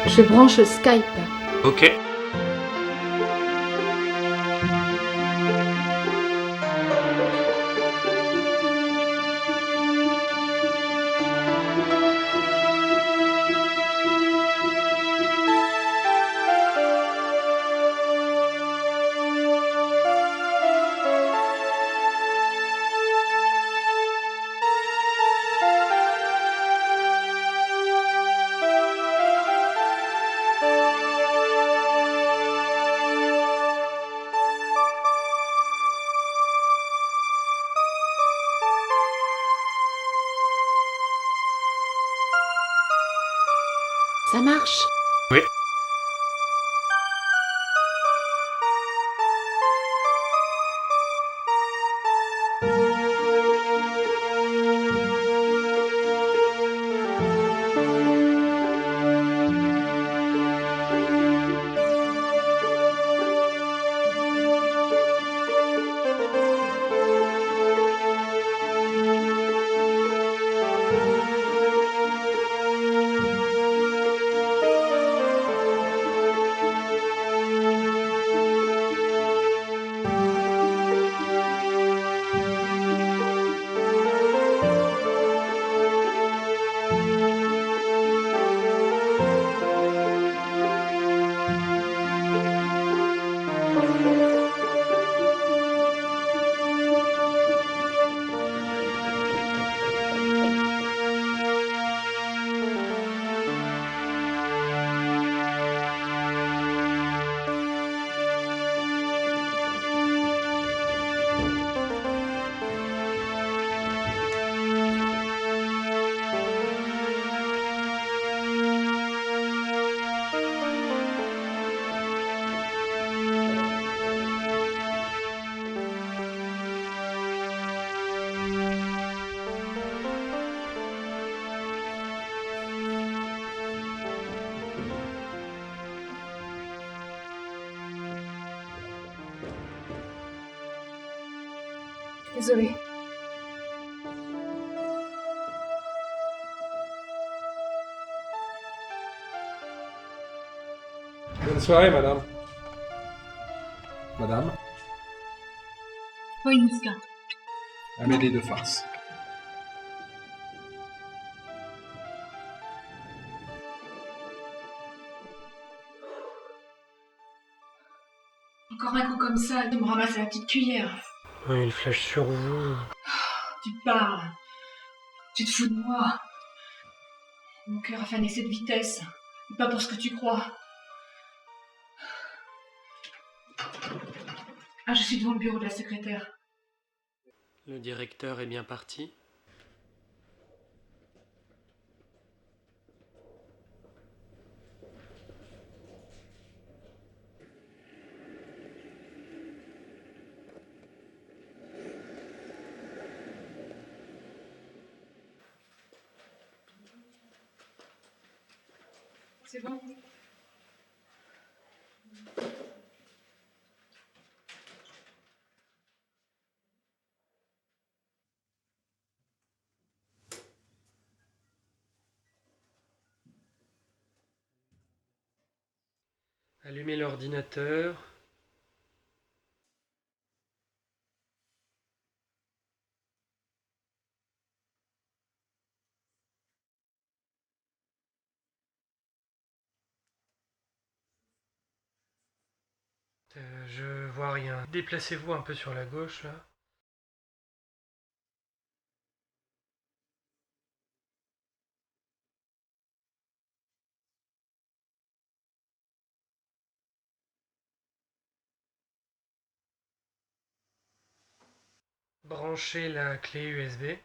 Je branche Skype. Ok. Ça marche. Oui. Désolée. Bonne soirée, madame. Madame, Oui, Mouska. Amélie de Farce. Encore un coup comme ça, tu me ramasses à la petite cuillère. Oui, il flash sur vous. Tu te parles. Tu te fous de moi. Mon cœur a fait un excès de vitesse. Et pas pour ce que tu crois. Ah, je suis devant le bureau de la secrétaire. Le directeur est bien parti. C'est bon? Allumez l'ordinateur. Je vois rien. Déplacez-vous un peu sur la gauche, là. Branchez la clé USB.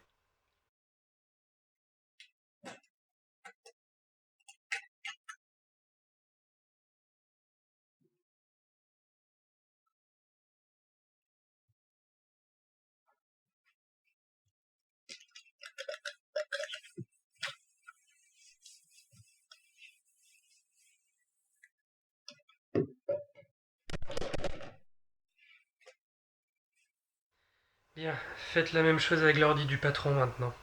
Bien, faites la même chose avec l'ordi du patron maintenant.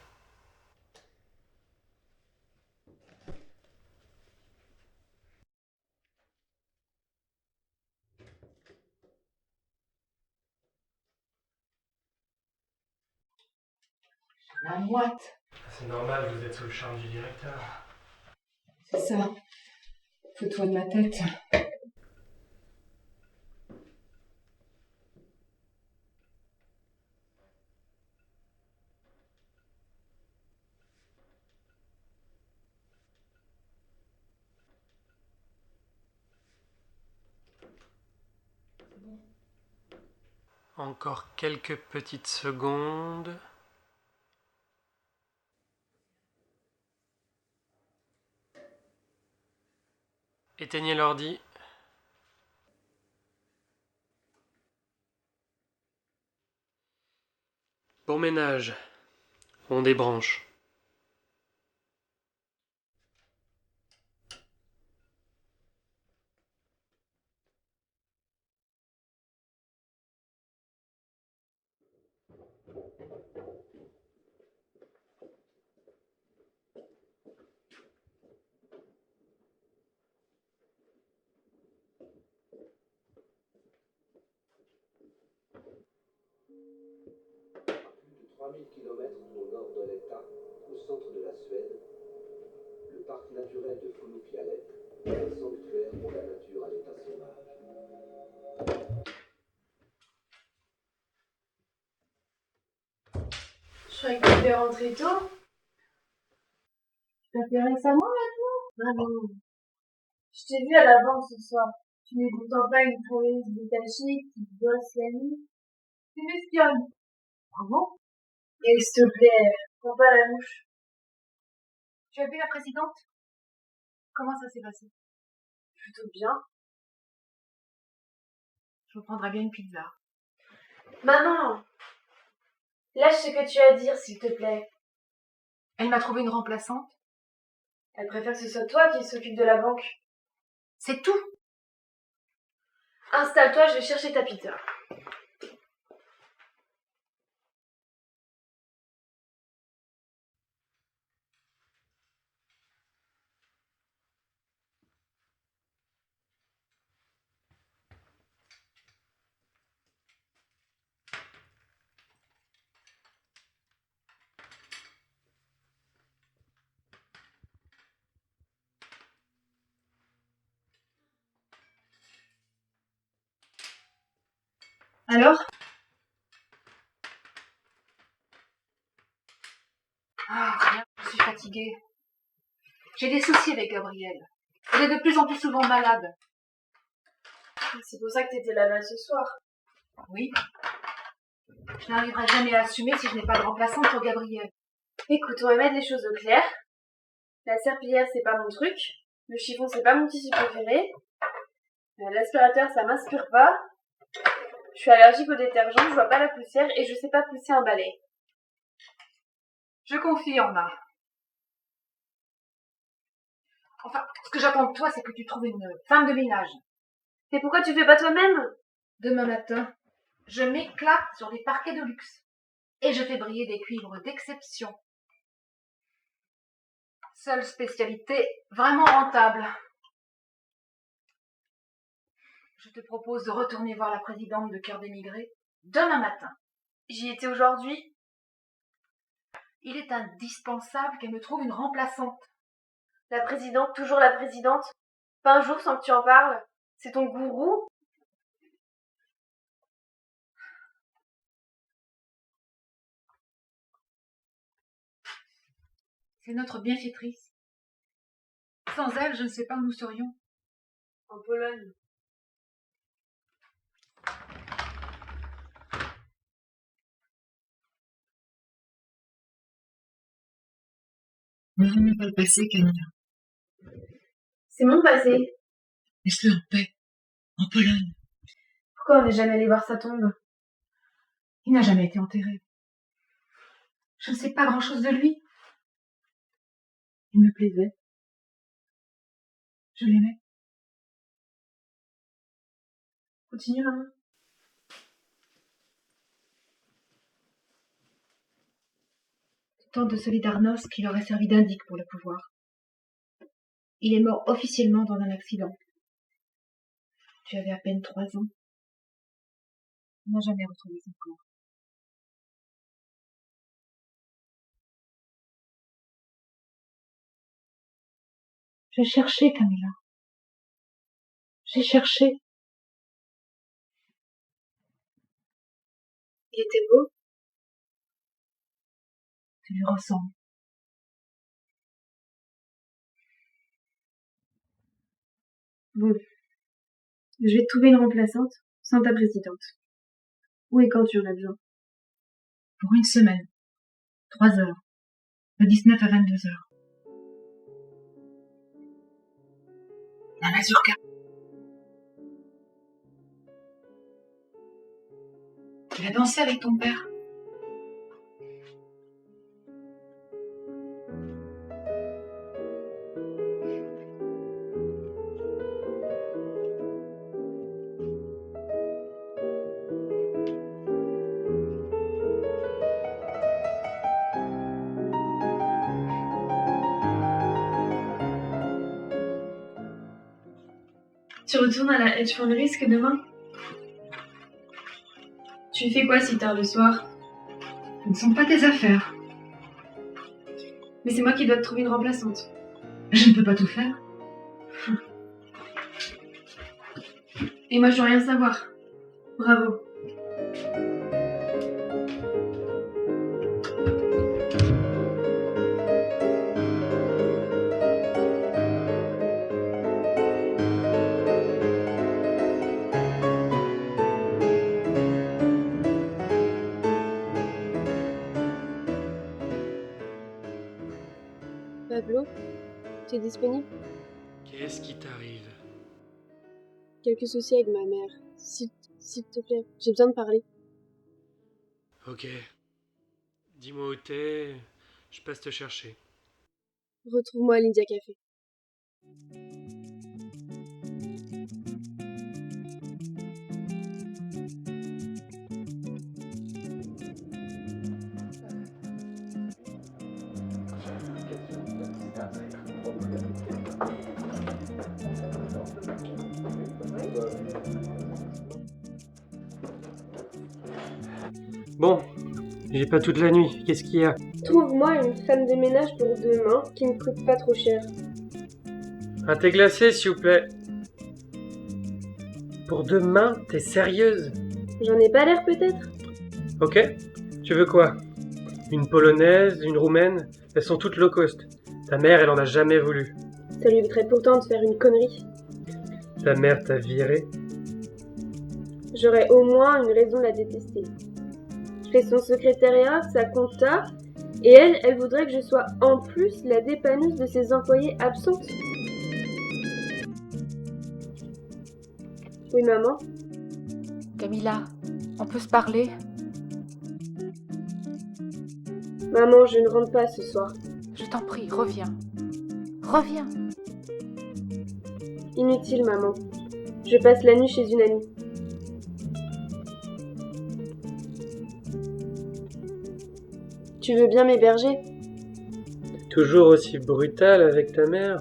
La moite. C'est normal, vous êtes sous le charme du directeur. C'est ça. Fous-toi de ma tête. Encore quelques petites secondes. Éteignez l'ordi. Bon ménage. On débranche. Plus de 3000 kilomètres au nord de l'État, au centre de la Suède, le parc naturel de Furufialet est un sanctuaire pour la nature à l'état sauvage. Je croyais que tu devais rentrer tôt. Tu t'as fait récemment maintenant? Ah non. Je t'ai vu à la banque ce soir. Tu n'es pourtant pas une touriste détachée qui bosse la nuit. Tu m'espionnes. Ah bon? Et s'il te plaît, prends pas la mouche. Tu as vu la présidente? Comment ça s'est passé? Plutôt bien. Je me prendrais bien une pizza. Maman! Lâche ce que tu as à dire, s'il te plaît. Elle m'a trouvé une remplaçante. Elle préfère que ce soit toi qui s'occupe de la banque. C'est tout. Installe-toi, je vais chercher ta pizza. Alors? Ah, rien, je suis fatiguée. J'ai des soucis avec Gabriel. Elle est de plus en plus souvent malade. C'est pour ça que t'étais là-bas ce soir. Oui. Je n'arriverai jamais à assumer si je n'ai pas de remplaçante pour Gabriel. Écoute, on va mettre les choses au clair. La serpillière, c'est pas mon truc. Le chiffon, c'est pas mon tissu préféré. L'aspirateur, ça m'inspire pas. Je suis allergique au détergent, je vois pas la poussière et je sais pas pousser un balai. Je confie en ma. Enfin, ce que j'attends de toi, c'est que tu trouves une femme de ménage. Et pourquoi tu fais pas toi-même? Demain matin, je m'éclate sur des parquets de luxe. Et je fais briller des cuivres d'exception. Seule spécialité vraiment rentable. Je te propose de retourner voir la présidente de Cœur d'émigré demain matin. J'y étais aujourd'hui. Il est indispensable qu'elle me trouve une remplaçante. La présidente, toujours la présidente. Pas un jour sans que tu en parles. C'est ton gourou. C'est notre bienfaitrice. Sans elle, je ne sais pas où nous serions. En Pologne. Ne remets pas le passé, Camilla. C'est mon passé. Laisse-le en paix. En Pologne. Pourquoi on n'est jamais allé voir sa tombe? Il n'a jamais été enterré. Je ne sais pas grand-chose de lui. Il me plaisait. Je l'aimais. Continue, maman. Tant de Solidarnosc qu'il aurait servi d'indique pour le pouvoir. Il est mort officiellement dans un accident. Tu avais à peine 3 ans. On n'a jamais retrouvé son corps. J'ai cherché, Camilla. J'ai cherché. Il était beau. Tu lui ressembles. Bon. Je vais te trouver une remplaçante, sans ta présidente. Où et quand tu en as besoin? Pour une semaine. 3 heures. De 19 à 22 heures. La mazurka. Tu vas danser avec ton père. Tu retournes à la hedge fund risque demain? Tu fais quoi si tard le soir? Ce ne sont pas tes affaires. Mais c'est moi qui dois te trouver une remplaçante. Je ne peux pas tout faire. Et moi je dois rien savoir. Bravo. Pablo, tu es disponible? Qu'est-ce qui t'arrive? Quelques soucis avec ma mère. S'il te plaît, j'ai besoin de parler. Ok. Dis-moi où t'es, je passe te chercher. Retrouve-moi à l'India Café. Bon, j'ai pas toute la nuit, qu'est-ce qu'il y a? Trouve-moi une femme de ménage pour demain qui ne coûte pas trop cher. Un thé glacé, s'il vous plaît. Pour demain, t'es sérieuse? J'en ai pas l'air peut-être? Ok. Tu veux quoi? Une polonaise, une roumaine? Elles sont toutes low cost. Ta mère, elle en a jamais voulu. Ça lui éviterait pourtant de faire une connerie. Ta mère t'a viré? J'aurais au moins une raison de la détester. Je fais son secrétariat, sa compta, et elle voudrait que je sois en plus la dépanneuse de ses employés absentes. Oui, maman? Camilla, on peut se parler? Maman, je ne rentre pas ce soir. Je t'en prie, reviens. Reviens. Inutile, maman. Je passe la nuit chez une amie. Tu veux bien m'héberger? Toujours aussi brutale avec ta mère?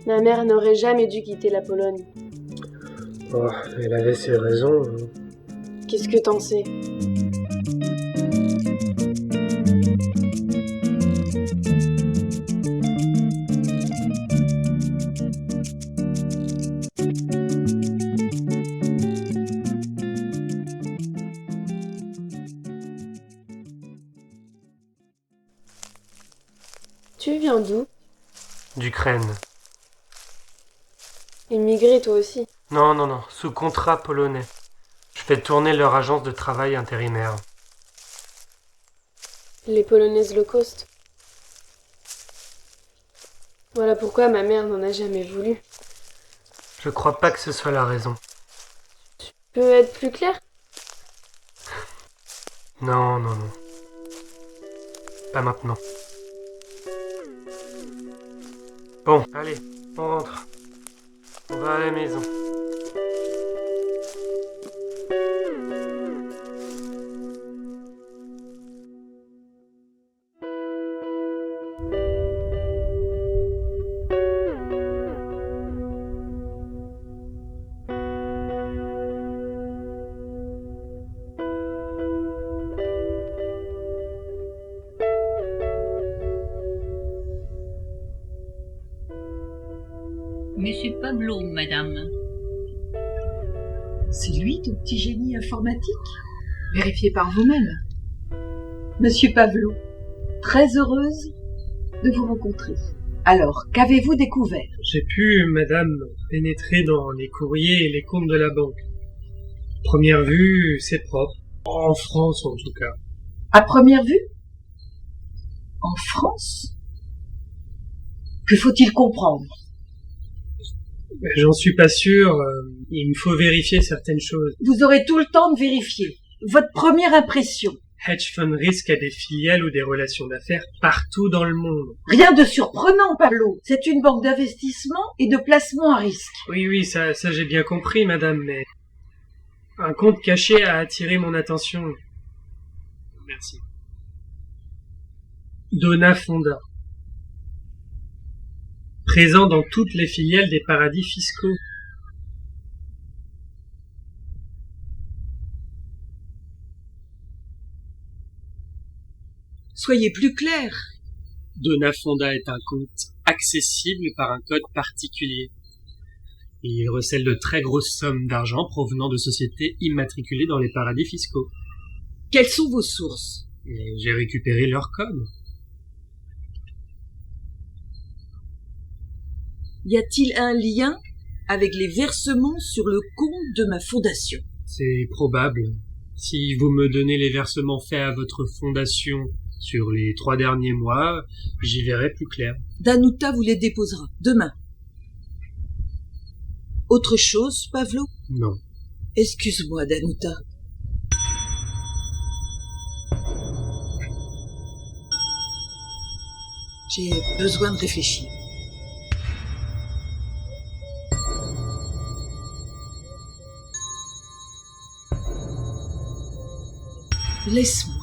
Ma mère n'aurait jamais dû quitter la Pologne. Oh, elle avait ses raisons. Qu'est-ce que t'en sais? Tu viens d'où? D'Ukraine. Immigré toi aussi. Non, sous contrat polonais. Je fais tourner leur agence de travail intérimaire. Les Polonaises low cost. Voilà pourquoi ma mère n'en a jamais voulu. Je crois pas que ce soit la raison. Peut être plus clair? Non. Pas maintenant. Bon, allez, on rentre. On va à la maison. Monsieur Pablo, madame. C'est lui, ton petit génie informatique? Vérifiez par vous-même. Monsieur Pavlo, très heureuse de vous rencontrer. Alors, qu'avez-vous découvert? J'ai pu, madame, pénétrer dans les courriers et les comptes de la banque. Première vue, c'est propre. En France, en tout cas. À première vue? En France? Que faut-il comprendre? J'en suis pas sûr. Il me faut vérifier certaines choses. Vous aurez tout le temps de vérifier. Votre première impression. Hedge Fund Risk a des filiales ou des relations d'affaires partout dans le monde. Rien de surprenant, Pablo. C'est une banque d'investissement et de placement à risque. Oui, ça j'ai bien compris, madame, mais un compte caché a attiré mon attention. Merci. Donna Fonda. Présent dans toutes les filiales des paradis fiscaux. Soyez plus clair. Donna Fonda est un compte accessible par un code particulier. Il recèle de très grosses sommes d'argent provenant de sociétés immatriculées dans les paradis fiscaux. Quelles sont vos sources? Et j'ai récupéré leur code. Y a-t-il un lien avec les versements sur le compte de ma fondation? C'est probable. Si vous me donnez les versements faits à votre fondation sur les 3 derniers mois, j'y verrai plus clair. Danuta vous les déposera demain. Autre chose, Pavlo? Non. Excuse-moi, Danuta. J'ai besoin de réfléchir. Laisse-moi.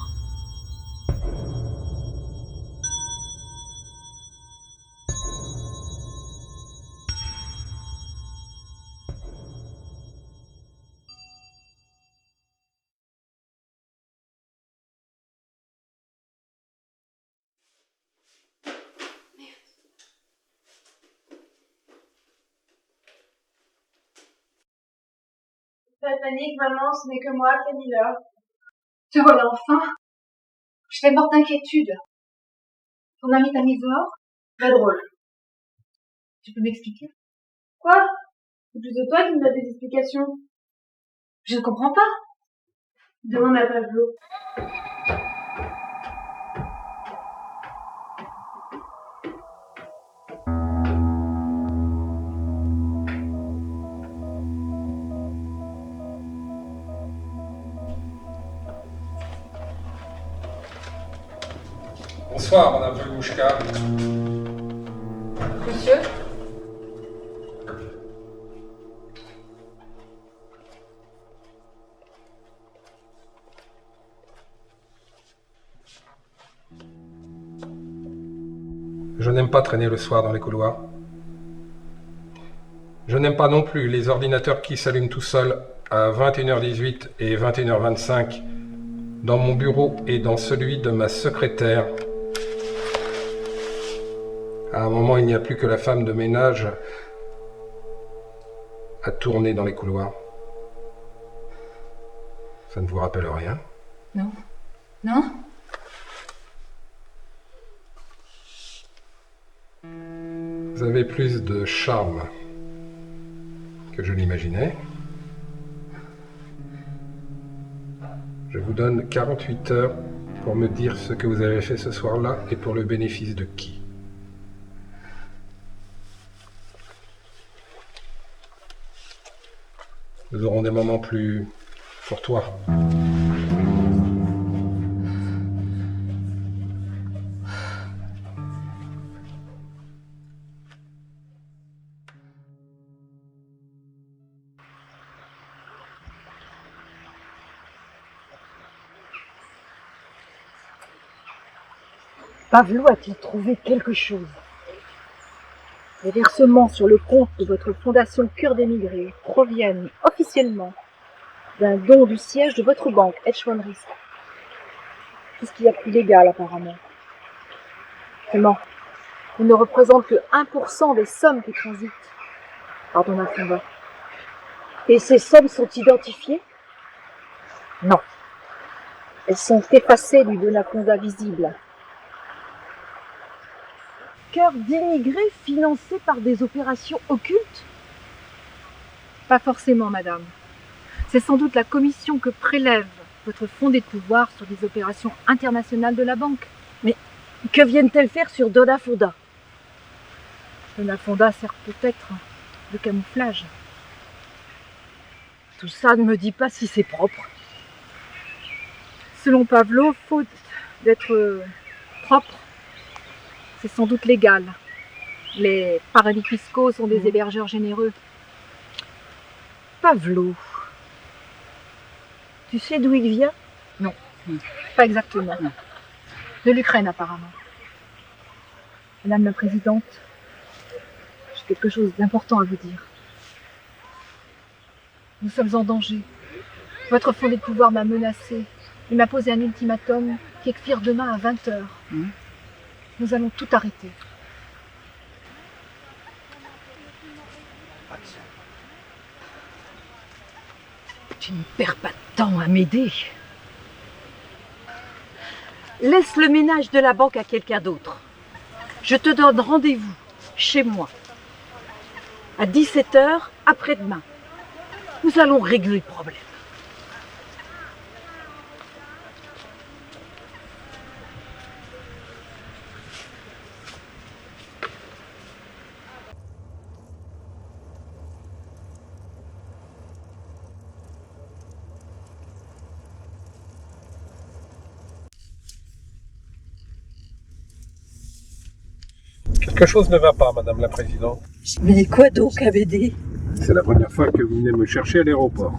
Pas de panique, maman, ce n'est que moi, Camilla. Te voilà enfin. J'étais morte d'inquiétude. Ton ami t'a mis dehors? Très drôle. Tu peux m'expliquer? Quoi? C'est plutôt toi qui me donnes des explications. Je ne comprends pas. Demande à Pablo. Bonsoir, madame Velmouchka. Monsieur? Je n'aime pas traîner le soir dans les couloirs. Je n'aime pas non plus les ordinateurs qui s'allument tout seuls à 21h18 et 21h25 dans mon bureau et dans celui de ma secrétaire. À un moment, il n'y a plus que la femme de ménage à tourner dans les couloirs. Ça ne vous rappelle rien? Non. Non? Vous avez plus de charme que je l'imaginais. Je vous donne 48 heures pour me dire ce que vous avez fait ce soir-là et pour le bénéfice de qui. Nous aurons des moments plus courtois. Pavlo a-t-il trouvé quelque chose? Les versements sur le compte de votre fondation Cœur d'émigrés proviennent officiellement d'un don du siège de votre banque, Hedge Fund Risk. Tout ce qu'il y a de plus légal, apparemment. Seulement, il ne représente que 1% des sommes qui transitent. par Donafonda. Et ces sommes sont identifiées? Non. Elles sont effacées du Donafonda visible. Cœur d'immigrés financés par des opérations occultes? Pas forcément, madame. C'est sans doute la commission que prélève votre fondé de pouvoir sur des opérations internationales de la banque. Mais que viennent-elles faire sur Donafonda? Donafonda sert peut-être de camouflage. Tout ça ne me dit pas si c'est propre. Selon Pavlov, faute d'être propre, c'est sans doute légal. Les paradis fiscaux sont des hébergeurs généreux. Pavlov. Tu sais d'où il vient? Non, pas exactement. De l'Ukraine apparemment. Madame la Présidente, j'ai quelque chose d'important à vous dire. Nous sommes en danger. Votre fondé de pouvoir m'a menacé. Il m'a posé un ultimatum qui expire demain à 20h. Nous allons tout arrêter. Tu ne perds pas de temps à m'aider. Laisse le ménage de la banque à quelqu'un d'autre. Je te donne rendez-vous chez moi à 17h après-demain. Nous allons régler le problème. Quelque chose ne va pas, Madame la Présidente. Mais quoi donc, ABD? C'est la première fois que vous venez me chercher à l'aéroport.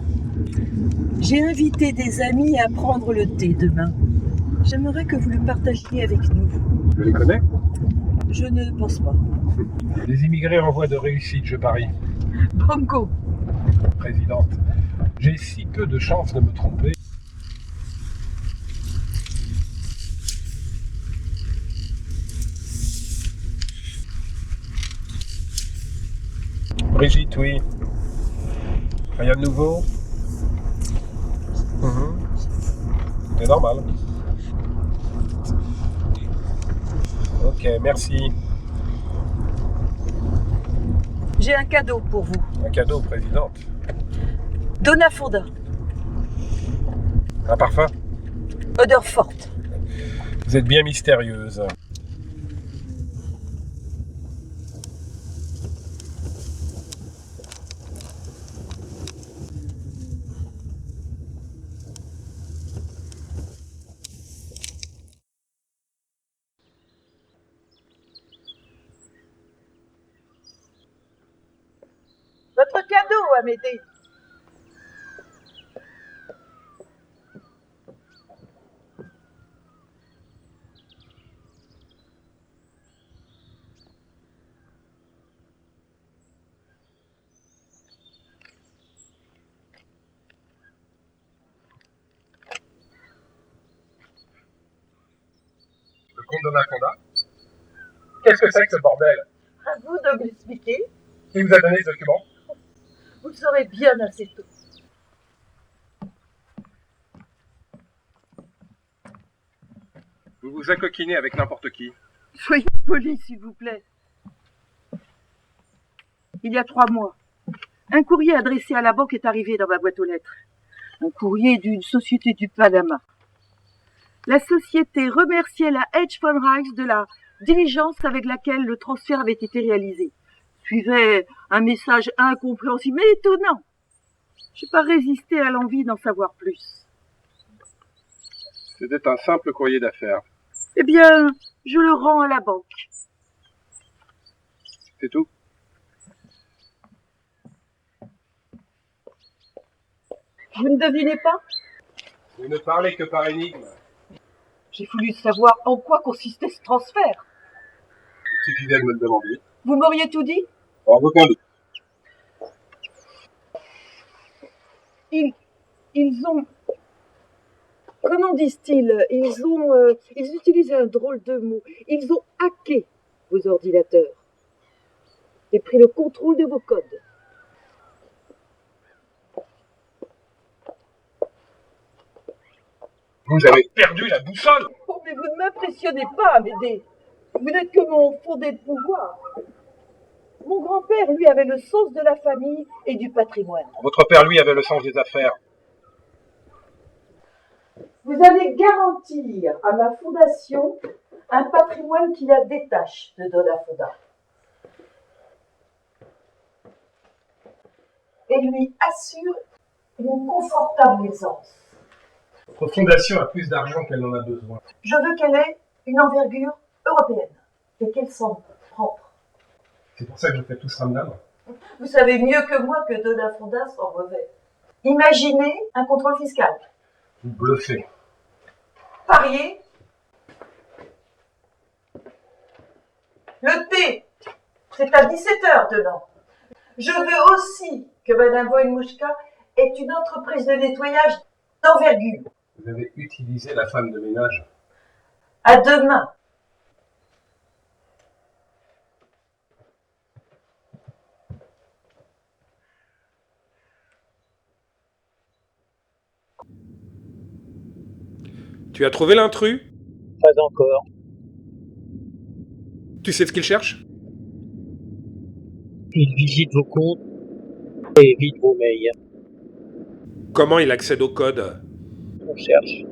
J'ai invité des amis à prendre le thé demain. J'aimerais que vous le partagiez avec nous. Je les connais? Je ne pense pas. Des immigrés en voie de réussite, je parie. Banco. Présidente, j'ai si peu de chance de me tromper. Brigitte, oui. Rien de nouveau? C'est normal. Ok, merci. J'ai un cadeau pour vous. Un cadeau, Présidente. Donafonda. Un parfum? Odeur forte. Vous êtes bien mystérieuse. Votre cadeau, Amédée. Le comte Donafonda? Qu'est-ce que c'est que ce bordel? À vous de m'expliquer. Qui vous a donné ce document? Vous le saurez bien assez tôt. Vous vous accoquinez avec n'importe qui. Soyez poli, s'il vous plaît. Il y a 3 mois, un courrier adressé à la banque est arrivé dans ma boîte aux lettres. Un courrier d'une société du Panama. La société remerciait la Hedge Fund Rice de la diligence avec laquelle le transfert avait été réalisé. Suivait un message incompréhensible, mais étonnant. Je n'ai pas résisté à l'envie d'en savoir plus. C'était un simple courrier d'affaires. Eh bien, je le rends à la banque. C'est tout? Vous ne devinez pas? Vous ne parlez que par énigme. J'ai voulu savoir en quoi consistait ce transfert. Il suffisait de me le demander. Vous m'auriez tout dit? Sans aucun doute. Ils ont... Comment disent-ils? Ils utilisent un drôle de mot. Ils ont hacké vos ordinateurs et pris le contrôle de vos codes. Vous avez perdu la boussole. Oh, mais vous ne m'impressionnez pas, Amédée. Vous n'êtes que mon fondé de pouvoir. Mon grand-père, lui, avait le sens de la famille et du patrimoine. Votre père, lui, avait le sens des affaires. Vous allez garantir à ma fondation un patrimoine qui la détache de Dona Fonda. Et lui assure une confortable aisance. Votre fondation a plus d'argent qu'elle n'en a besoin. Je veux qu'elle ait une envergure européenne et qu'elle semble propre. C'est pour ça que je fais tout ce ramdam. Vous savez mieux que moi que Dona Fonda sent mauvais. Imaginez un contrôle fiscal. Vous bluffez. Parier. Le thé, c'est à 17h demain. Je veux aussi que Madame Voïnmouchka ait une entreprise de nettoyage d'envergure. Vous avez utilisé la femme de ménage. À demain. Tu as trouvé l'intrus? Pas encore. Tu sais ce qu'il cherche? Il visite vos comptes et évite vos mails. Comment il accède au code? On cherche.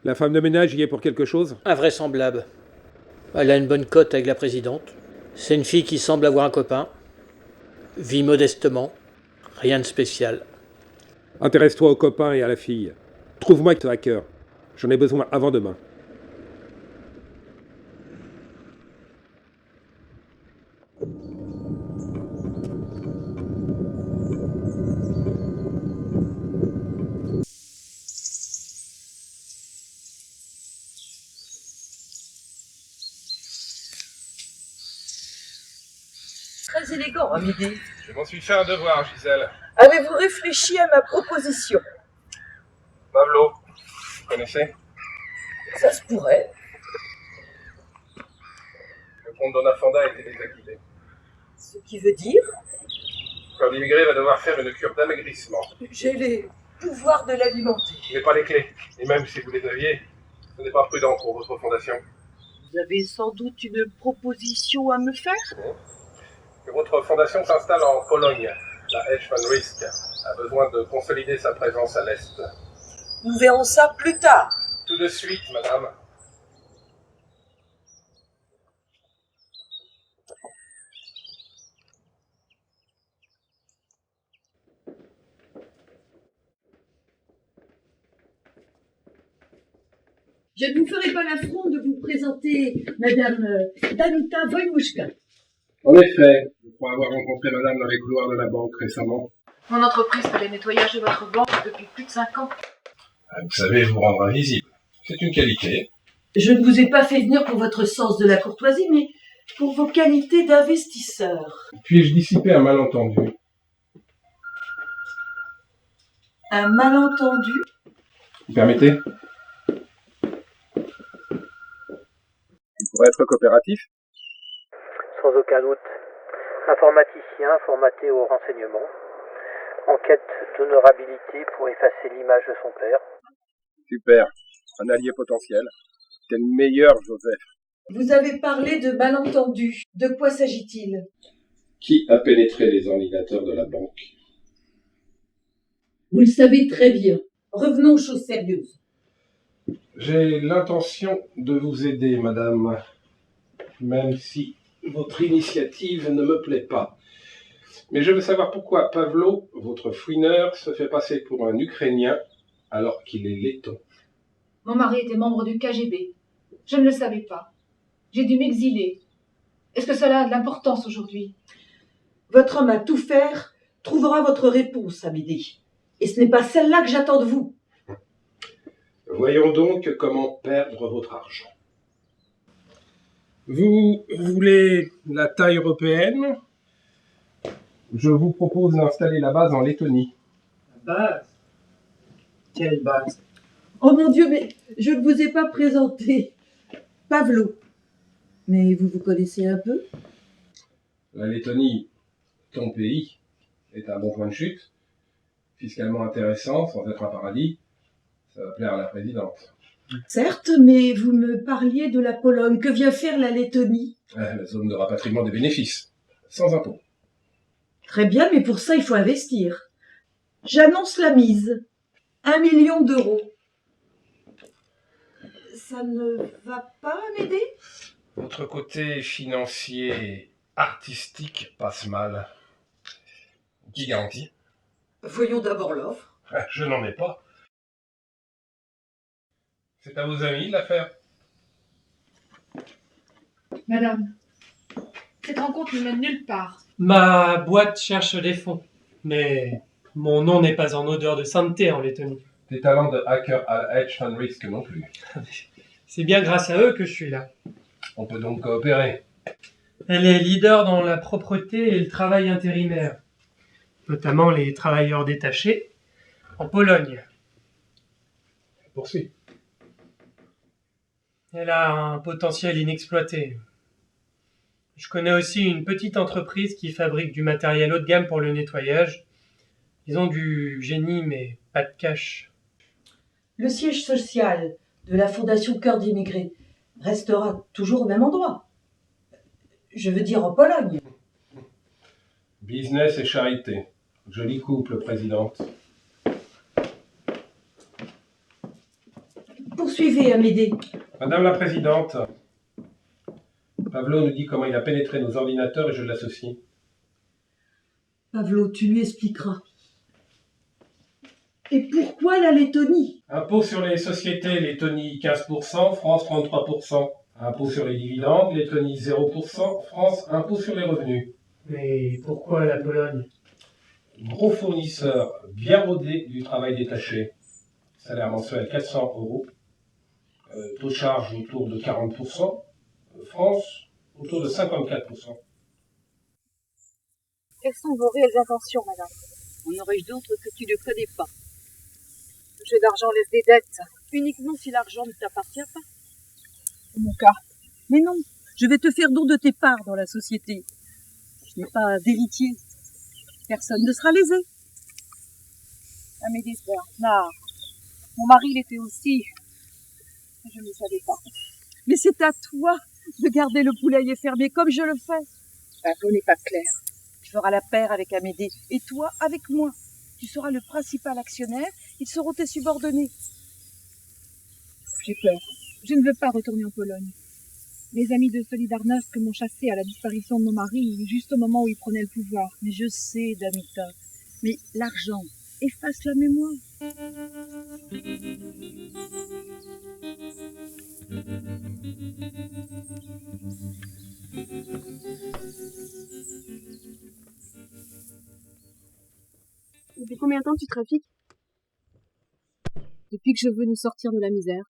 La femme de ménage y est pour quelque chose? Invraisemblable. Elle a une bonne cote avec la présidente. C'est une fille qui semble avoir un copain. Vit modestement. Rien de spécial. Intéresse-toi au copain et à la fille. Trouve-moi ce hacker. J'en ai besoin avant demain. Très élégant, Amédée. Je m'en suis fait un devoir, Gisèle. Avez-vous réfléchi à ma proposition? Pavlo, vous connaissez? Ça se pourrait. Le comte Dona Fonda a été désactivé. Ce qui veut dire, Corps d'immigré va devoir faire une cure d'amaigrissement. j'ai les pouvoirs de l'alimenter. Je n'ai pas les clés. Et même si vous les aviez, ce n'est pas prudent pour votre fondation. Vous avez sans doute une proposition à me faire? Que votre fondation s'installe en Pologne. La Hedge Fund Risk a besoin de consolider sa présence à l'Est. Nous verrons ça plus tard. Tout de suite, madame. Je ne vous ferai pas l'affront de vous présenter Madame Danuta Voïnmouchka. En effet, je crois avoir rencontré madame dans les couloirs de la banque récemment. Mon entreprise fait le nettoyage de votre banque depuis plus de 5 ans. Vous savez vous rendre invisible. C'est une qualité. Je ne vous ai pas fait venir pour votre sens de la courtoisie, mais pour vos qualités d'investisseur. Puis-je dissiper un malentendu? Un malentendu? Vous permettez? Pour être coopératif? Sans aucun doute. Informaticien formaté au renseignement. En quête d'honorabilité pour effacer l'image de son père. Super. Un allié potentiel. C'est le meilleur, Joseph. Vous avez parlé de malentendu. De quoi s'agit-il? Qui a pénétré les ordinateurs de la banque? Vous le savez très bien. Revenons aux choses sérieuses. J'ai l'intention de vous aider, madame. Même si votre initiative ne me plaît pas. Mais je veux savoir pourquoi Pavlo, votre fouineur, se fait passer pour un Ukrainien alors qu'il est letton. Mon mari était membre du KGB. Je ne le savais pas. J'ai dû m'exiler. Est-ce que cela a de l'importance aujourd'hui? Votre homme à tout faire trouvera votre réponse, Amédée. Et ce n'est pas celle-là que j'attends de vous. Voyons donc comment perdre votre argent. Vous voulez la taille européenne Je vous propose d'installer la base en Lettonie. Base? Quelle base? Oh mon Dieu, mais je ne vous ai pas présenté. Pavlo. Mais vous vous connaissez un peu? La Lettonie, ton pays, est un bon point de chute. Fiscalement intéressant, sans être un paradis. Ça va plaire à la présidente. Certes, mais vous me parliez de la Pologne. Que vient faire la Lettonie? La zone de rapatriement des bénéfices. Sans impôt. Très bien, mais pour ça, il faut investir. J'annonce la mise. 1 million d'euros. Ça ne va pas m'aider? Votre côté financier, artistique passe mal. Qui garantit? Voyons d'abord l'offre. Je n'en ai pas. C'est à vos amis l'affaire. Madame, cette rencontre ne mène nulle part. Ma boîte cherche des fonds, mais mon nom n'est pas en odeur de sainteté en Lettonie. Tes talents de hacker à hedge fund risk non plus. C'est bien grâce à eux que je suis là. On peut donc coopérer. Elle est leader dans la propreté et le travail intérimaire, notamment les travailleurs détachés en Pologne. Poursuis. Elle a un potentiel inexploité. Je connais aussi une petite entreprise qui fabrique du matériel haut de gamme pour le nettoyage. Ils ont du génie, mais pas de cash. Le siège social de la Fondation Cœur d'Immigrés restera toujours au même endroit. Je veux dire en Pologne. Business et charité. Joli couple, présidente. Poursuivez, Amédée. Madame la présidente, Pavlo nous dit comment il a pénétré nos ordinateurs et je l'associe. Pavlo, tu lui expliqueras. Et pourquoi la Lettonie? Impôt sur les sociétés, Lettonie 15%, France 33%. Impôt sur les dividendes, Lettonie 0%, France impôt sur les revenus. Mais pourquoi la Pologne? Gros fournisseur bien rodé du travail détaché. Salaire mensuel 400 €. Taux de charge autour de 40%. France autour de 54%. Quelles sont vos réelles intentions, madame? En aurais-je d'autres que tu ne connais pas? Le jeu d'argent laisse des dettes. Uniquement si l'argent ne t'appartient pas. C'est mon cas. Mais non, je vais te faire don de tes parts dans la société. Je n'ai pas d'héritier. Personne ne sera lésé. Amédée Bernard. Mon mari l'était aussi. Je ne le savais pas. Mais c'est à toi de garder le poulailler fermé comme je le fais. Pavlo n'est pas clair. Tu feras la paire avec Amédée et toi avec moi. Tu seras le principal actionnaire, ils seront tes subordonnés. J'ai peur. Je ne veux pas retourner en Pologne. Mes amis de Solidarnosc m'ont chassé à la disparition de mon mari, juste au moment où il prenait le pouvoir. Mais je sais, Damita, mais l'argent efface la mémoire. Depuis combien de temps tu trafiques? Depuis que je veux nous sortir de la misère.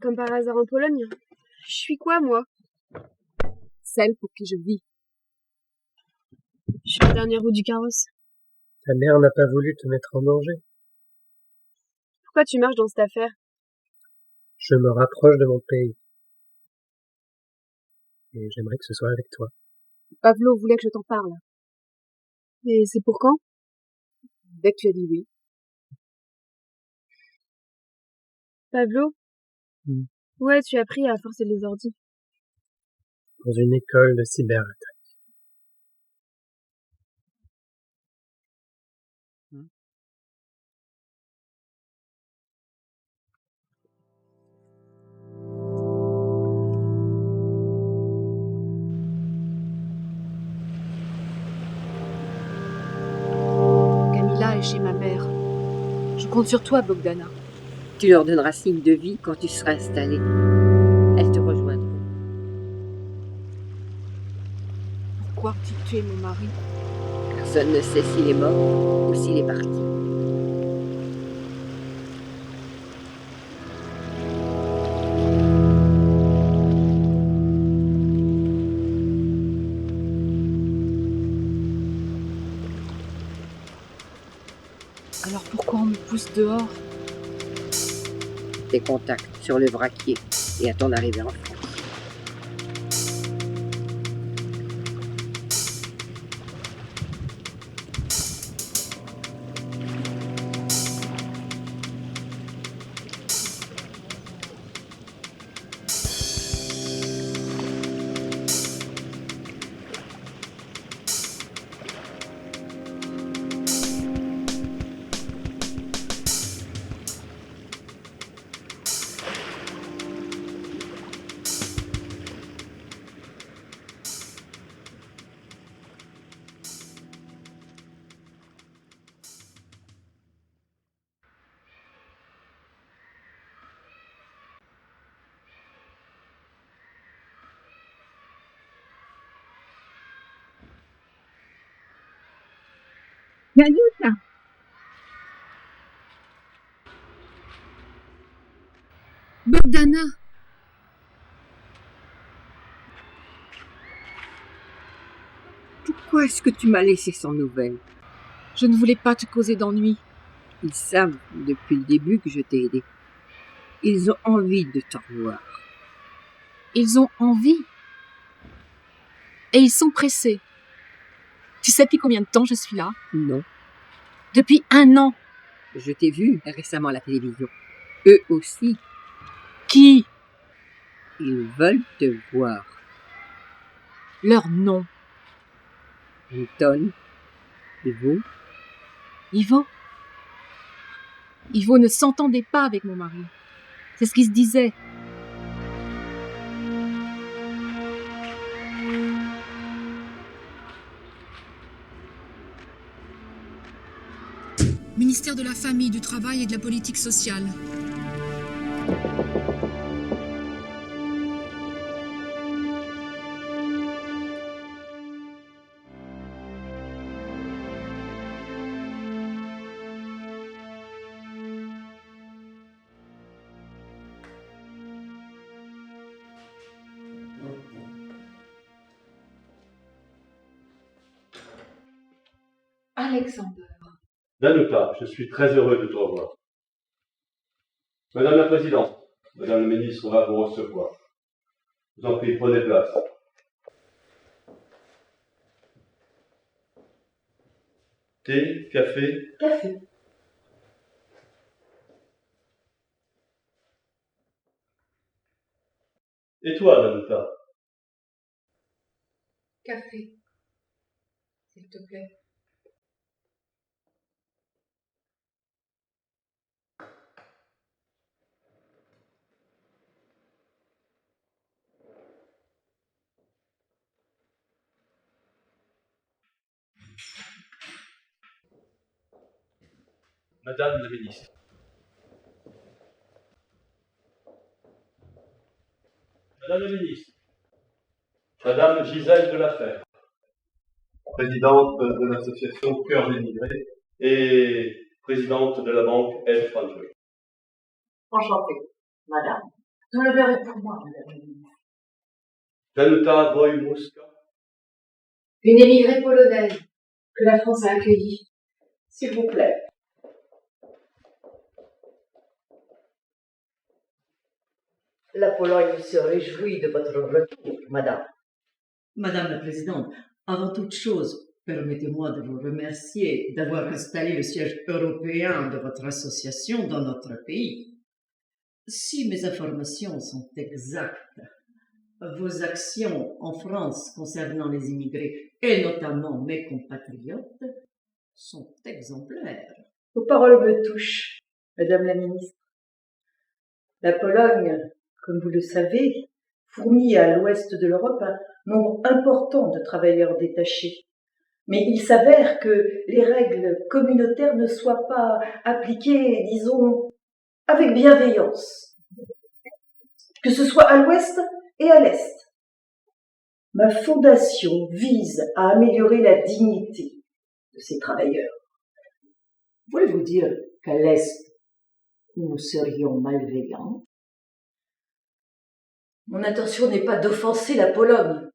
Comme par hasard en Pologne. Je suis quoi, moi? Celle pour qui je vis. Je suis la dernière roue du carrosse. Ta mère n'a pas voulu te mettre en danger. Pourquoi tu marches dans cette affaire? Je me rapproche de mon pays. Et j'aimerais que ce soit avec toi. Pavlo voulait que je t'en parle. Et c'est pour quand? Dès que tu as dit oui. Pavlo? Ouais, tu as appris à forcer les ordis. Dans une école de cyberattaque. Camilla est chez ma mère. Je compte sur toi, Bogdana. Tu leur donneras signe de vie quand tu seras installé. Elles te rejoindront. Pourquoi tu tué mon mari? Personne ne sait s'il est mort ou s'il est parti. Alors pourquoi on me pousse dehors? Tes contacts sur le vraquier et à ton arrivée en France. Danuta! Bogdana! Pourquoi est-ce que tu m'as laissé sans nouvelles? Je ne voulais pas te causer d'ennui. Ils savent depuis le début que je t'ai aidé. Ils ont envie de te revoir. Ils ont envie. Et ils sont pressés. Tu sais depuis combien de temps je suis là? Non. Depuis 1 an. Je t'ai vu récemment à la télévision. Eux aussi. Qui? Ils veulent te voir. Leur nom. Anton. Ivo. Ivo? Ivo ne s'entendait pas avec mon mari. C'est ce qu'il se disait. Ministère de la Famille, du Travail et de la Politique sociale. Alexander. Danuta, je suis très heureux de te revoir. Madame la Présidente, Madame la Ministre va vous recevoir. Je vous en prie, prenez place. Thé, café? Café. Et toi, Danuta? Café. S'il te plaît. Madame la Ministre. Madame la Ministre. Madame Gisèle de la Fère, présidente de l'association Cœur d'émigrés et présidente de la banque Aide Franjoy. Enchantée, madame. Vous le verrez pour moi, madame la ministre. Danuta Wojmuska. Une émigrée polonaise que la France a accueillie. S'il vous plaît. La Pologne se réjouit de votre retour, madame. Madame la Présidente, avant toute chose, permettez-moi de vous remercier d'avoir installé le siège européen de votre association dans notre pays. Si mes informations sont exactes, vos actions en France concernant les immigrés, et notamment mes compatriotes, sont exemplaires. Vos paroles me touchent, madame la ministre. La Pologne, comme vous le savez, fournit à l'ouest de l'Europe un nombre important de travailleurs détachés. Mais il s'avère que les règles communautaires ne soient pas appliquées, disons, avec bienveillance, que ce soit à l'ouest et à l'est. Ma fondation vise à améliorer la dignité de ces travailleurs. Voulez-vous dire qu'à l'est, nous serions malveillants? Mon intention n'est pas d'offenser la Pologne,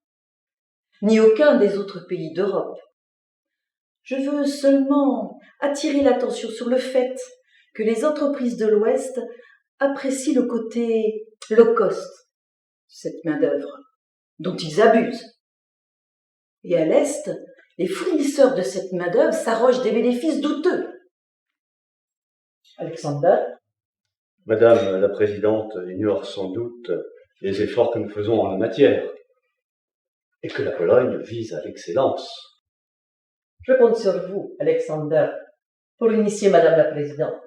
ni aucun des autres pays d'Europe. Je veux seulement attirer l'attention sur le fait que les entreprises de l'Ouest apprécient le côté low cost de cette main-d'œuvre, dont ils abusent. Et à l'Est, les fournisseurs de cette main-d'œuvre s'arrogent des bénéfices douteux. Alexander? Madame la Présidente ignore sans doute les efforts que nous faisons en la matière et que la Pologne vise à l'excellence. Je compte sur vous, Alexander, pour initier Madame la Présidente.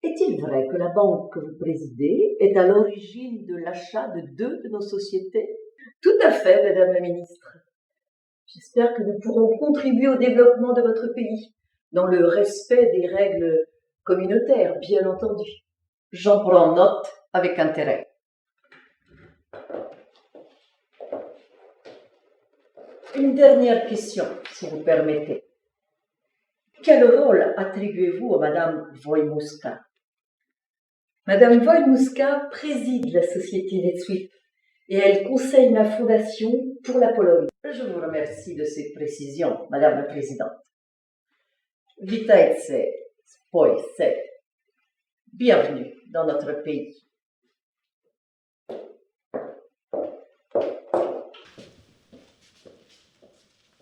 Est-il vrai que la banque que vous présidez est à l'origine de l'achat de 2 de nos sociétés? Tout à fait, Madame la Ministre. J'espère que nous pourrons contribuer au développement de votre pays, dans le respect des règles communautaires, bien entendu. J'en prends note avec intérêt. Une dernière question, si vous permettez. Quel rôle attribuez-vous à Madame Wojmuska? Madame Wojmuska préside la société NetSuite et elle conseille ma fondation pour la Pologne. Je vous remercie de ces précisions, Madame la Présidente. Witajcie w Polsce. Bienvenue dans notre pays.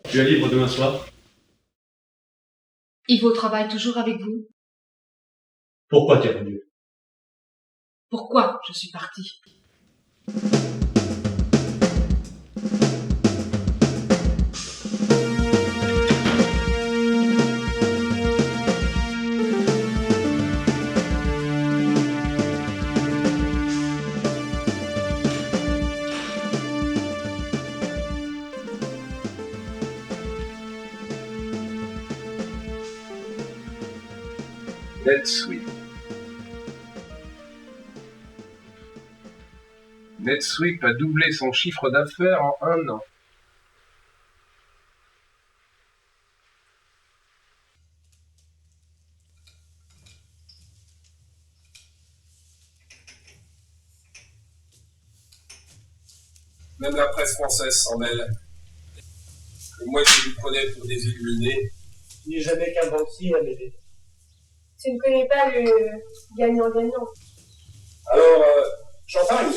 Tu es libre demain soir? Ivo travaille toujours avec vous? Pourquoi t'es revenu? Pourquoi je suis partie? NetSuite. NetSuite a doublé son chiffre d'affaires en 1 an. Même la presse française s'en mêle. Et moi, je vous prenais pour des illuminés. Il n'est jamais qu'un banquier à m'aider. Tu ne connais pas le gagnant-gagnant. Alors, champagne.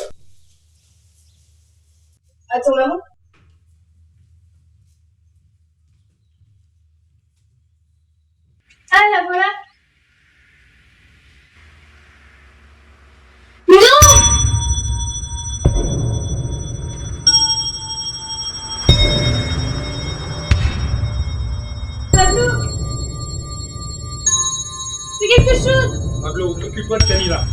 Attends, maman. Ah, la voilà. Pablo! Fais quelque chose! Pablo, occupe-toi de Camilla.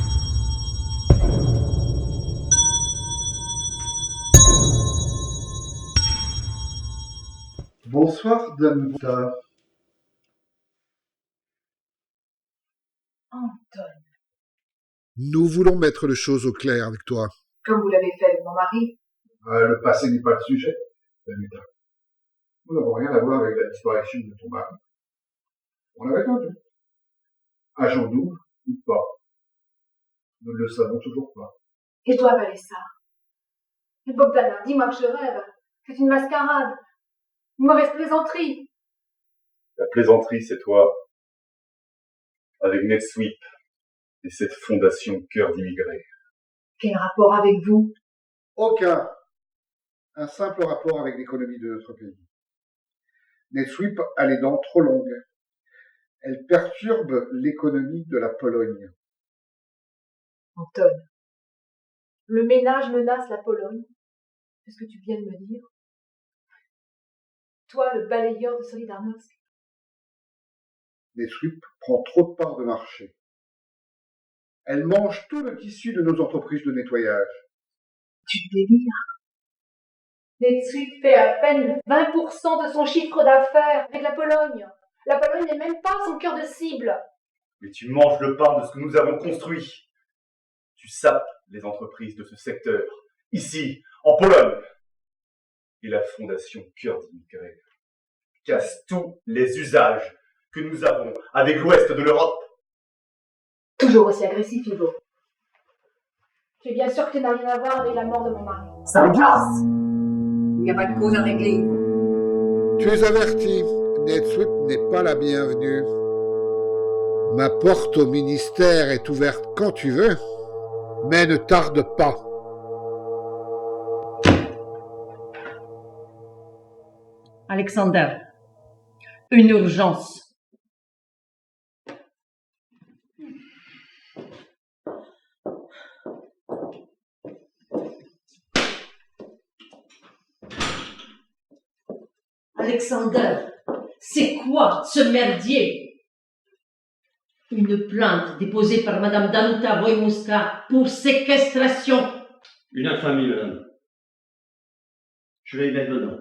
Bonsoir, Dame Bouta. Anton, Nous voulons mettre les choses au clair avec toi. comme vous l'avez fait avec mon mari, Le passé n'est pas le sujet, Dame Bouta. Nous n'avons rien à voir avec la disparition de ton mari. On avait un doute. Agent double ou pas. Nous ne le savons toujours pas. et je dois avaler ça. Mais Bogdana, dis-moi que je rêve. C'est une mascarade. Une mauvaise plaisanterie. La plaisanterie, c'est toi. Avec NetSuite et cette fondation Cœur d'immigrés. Quel rapport avec vous? Aucun. Un simple rapport avec l'économie de notre pays. NetSuite a les dents trop longues. Elle perturbe l'économie de la Pologne. Anton, le ménage menace la Pologne. C'est ce que tu viens de me dire. Toi, le balayeur de Solidarnosc. NetSuite prend trop de parts de marché. Elle mange tout le tissu de nos entreprises de nettoyage. Tu délires. NetSuite fait à peine 20% de son chiffre d'affaires avec la Pologne. La Pologne n'est même pas son cœur de cible. Mais tu manges le pain de ce que nous avons construit. Tu sapes les entreprises de ce secteur, ici, en Pologne. Et la fondation Cœur d'immigrés casse tous les usages que nous avons avec l'ouest de l'Europe. Toujours aussi agressif, Ivo. Tu es bien sûr que tu n'as rien à voir avec la mort de mon mari. Ça me glace. Il n'y a pas de cause à régler. Tu es averti, NetSuite n'est pas la bienvenue. Ma porte au ministère est ouverte quand tu veux, mais ne tarde pas. Alexander, une urgence. Alexander, c'est quoi ce merdier? Une plainte déposée par Madame Danuta Wojmuska pour séquestration. Une infamie, madame. Je vais y mettre le nom.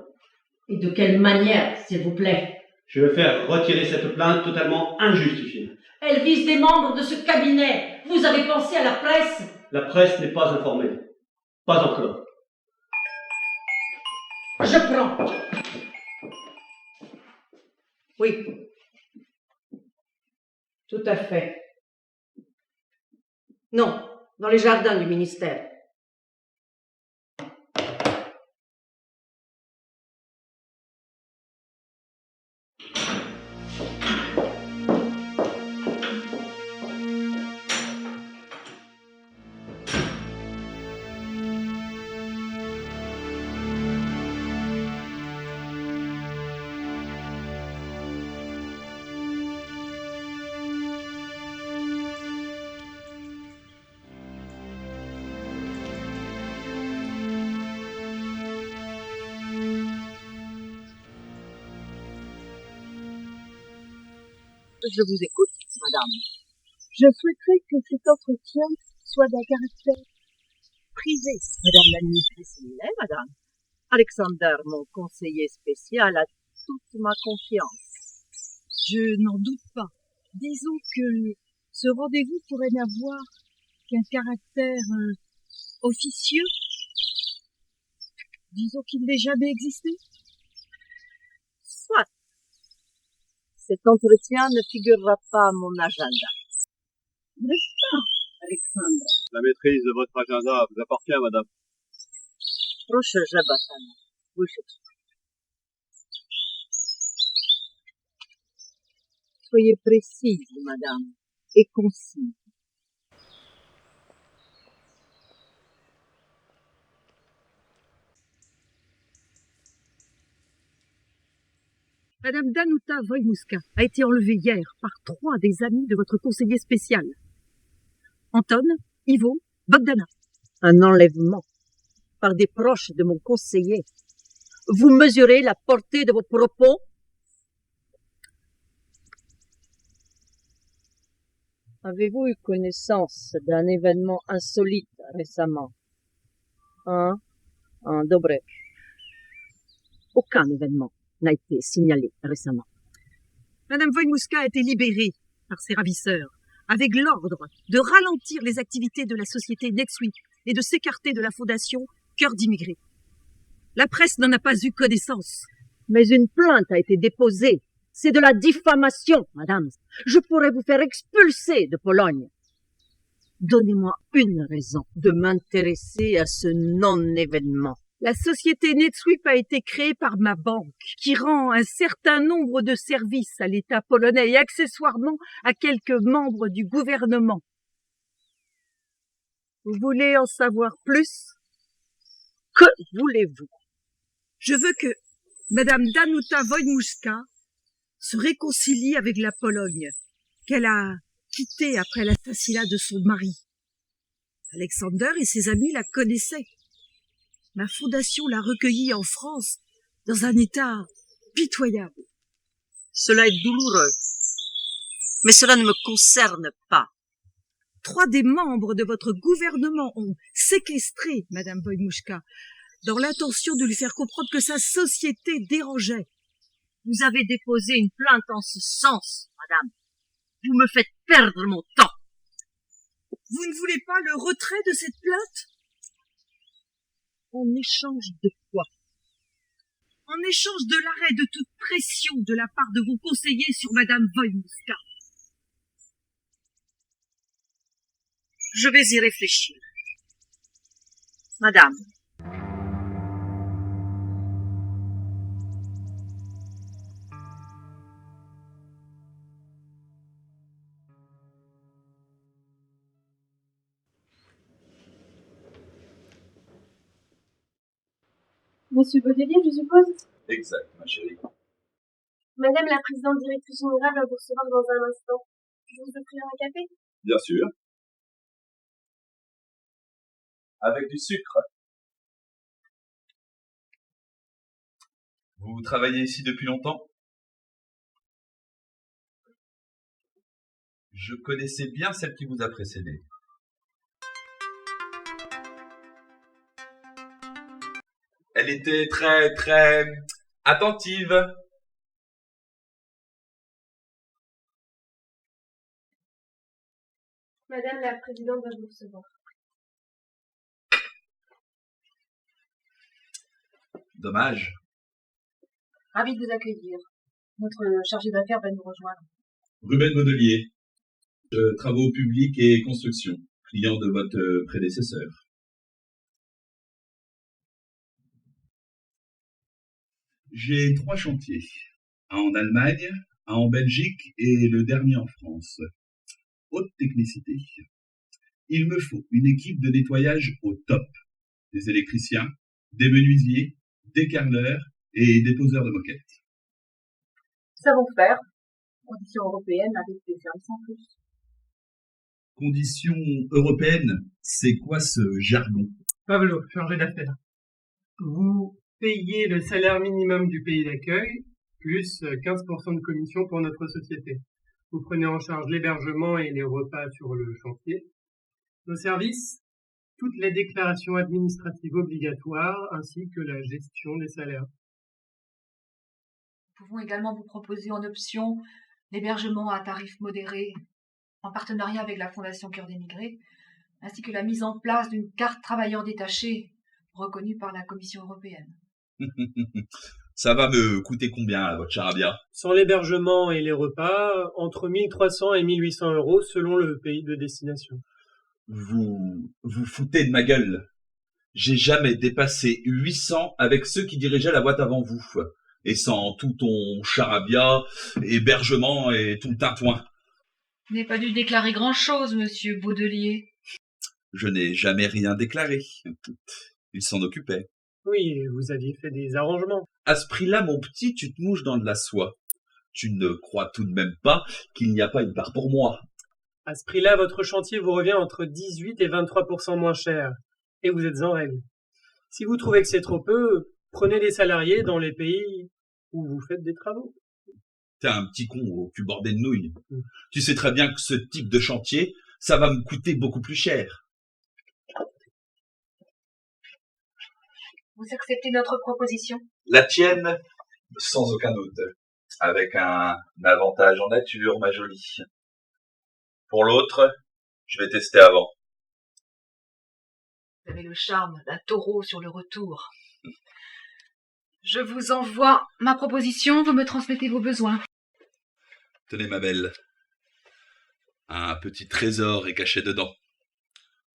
Et de quelle manière, s'il vous plaît? Je vais faire retirer cette plainte totalement injustifiée. Elle vise des membres de ce cabinet. Vous avez pensé à la presse? La presse n'est pas informée. Pas encore. Je prends. Oui. Tout à fait. Non, dans les jardins du ministère. Je vous écoute, madame. Je souhaiterais que cet entretien soit d'un caractère privé, madame la ministre. S'il est, madame. Alexander, mon conseiller spécial, a toute ma confiance. Je n'en doute pas. Disons que ce rendez-vous pourrait n'avoir qu'un caractère officieux. Disons qu'il n'ait jamais existé. Soit. Cet entretien ne figurera pas à mon agenda. N'est-ce pas, Alexandre? La maîtrise de votre agenda vous appartient, madame. Proszę, Żabatana. Soyez précise, madame, et concise. Madame Danuta Wojmuska a été enlevée hier par 3 des amis de votre conseiller spécial. Anton, Ivo, Bogdana. Un enlèvement par des proches de mon conseiller. Vous mesurez la portée de vos propos? Avez-vous eu connaissance d'un événement insolite récemment? Dobre. Aucun événement n'a été signalé récemment. Madame Wojmuska a été libérée par ses ravisseurs, avec l'ordre de ralentir les activités de la société NetSuite et de s'écarter de la fondation Cœur d'immigrés. La presse n'en a pas eu connaissance. Mais une plainte a été déposée. C'est de la diffamation, madame. Je pourrais vous faire expulser de Pologne. Donnez-moi une raison de m'intéresser à ce non-événement. La société NetSuite a été créée par ma banque, qui rend un certain nombre de services à l'État polonais et accessoirement à quelques membres du gouvernement. Vous voulez en savoir plus? Que voulez-vous? Je veux que Madame Danuta Wojmuska se réconcilie avec la Pologne, qu'elle a quittée après l'assassinat de son mari. Alexander et ses amis la connaissaient. Ma fondation l'a recueillie en France dans un état pitoyable. Cela est douloureux, mais cela ne me concerne pas. 3 des membres de votre gouvernement ont séquestré Madame Wojmuska dans l'intention de lui faire comprendre que sa société dérangeait. Vous avez déposé une plainte en ce sens, madame. Vous me faites perdre mon temps. Vous ne voulez pas le retrait de cette plainte? En échange de quoi? En échange de l'arrêt de toute pression de la part de vos conseillers sur Madame Wojmuska. Je vais y réfléchir. Madame. Monsieur Baudelier, je suppose? Exact, ma chérie. Madame la présidente directrice générale va vous recevoir dans un instant. Je vous offrir un café? Bien sûr. Avec du sucre. Vous travaillez ici depuis longtemps? Je connaissais bien celle qui vous a précédé. Elle était très attentive. Madame la présidente va vous recevoir. Dommage. Ravi de vous accueillir. Notre chargé d'affaires va nous rejoindre. Ruben Baudelier, travaux publics et construction, client de votre prédécesseur. J'ai 3 chantiers. Un en Allemagne, un en Belgique et le dernier en France. Haute technicité. Il me faut une équipe de nettoyage au top. Des électriciens, des menuisiers, des carreleurs et des poseurs de moquettes. Savoir-faire. Conditions européennes avec des services en plus. Conditions européennes, c'est quoi ce jargon? Pavlo, chargé d'affaires. Vous payez le salaire minimum du pays d'accueil, plus 15% de commission pour notre société. Vous prenez en charge l'hébergement et les repas sur le chantier. Nos services, toutes les déclarations administratives obligatoires, ainsi que la gestion des salaires. Nous pouvons également vous proposer en option l'hébergement à tarif modéré, en partenariat avec la Fondation Cœur d'Émigrés, ainsi que la mise en place d'une carte travailleur détaché reconnue par la Commission européenne. Ça va me coûter combien, votre charabia? Sans l'hébergement et les repas, entre 1300 et 1800 euros selon le pays de destination. Vous foutez de ma gueule. J'ai jamais dépassé 800 avec ceux qui dirigeaient la boîte avant vous. Et sans tout ton charabia, hébergement et tout le tintouin. Vous n'avez pas dû déclarer grand-chose, monsieur Baudelier. Je n'ai jamais rien déclaré. Il s'en occupait. Oui, vous aviez fait des arrangements. À ce prix-là, mon petit, tu te mouches dans de la soie. Tu ne crois tout de même pas qu'il n'y a pas une part pour moi. À ce prix-là, votre chantier vous revient entre 18 et 23% moins cher. Et vous êtes en règle. Si vous trouvez que c'est trop peu, prenez des salariés dans les pays où vous faites des travaux. T'es un petit con au cul bordé de nouilles. Tu sais très bien que ce type de chantier, ça va me coûter beaucoup plus cher. Vous acceptez notre proposition? La tienne, sans aucun doute. Avec un avantage en nature, ma jolie. Pour l'autre, je vais tester avant. Vous avez le charme d'un taureau sur le retour. Je vous envoie ma proposition, vous me transmettez vos besoins. Tenez, ma belle. Un petit trésor est caché dedans.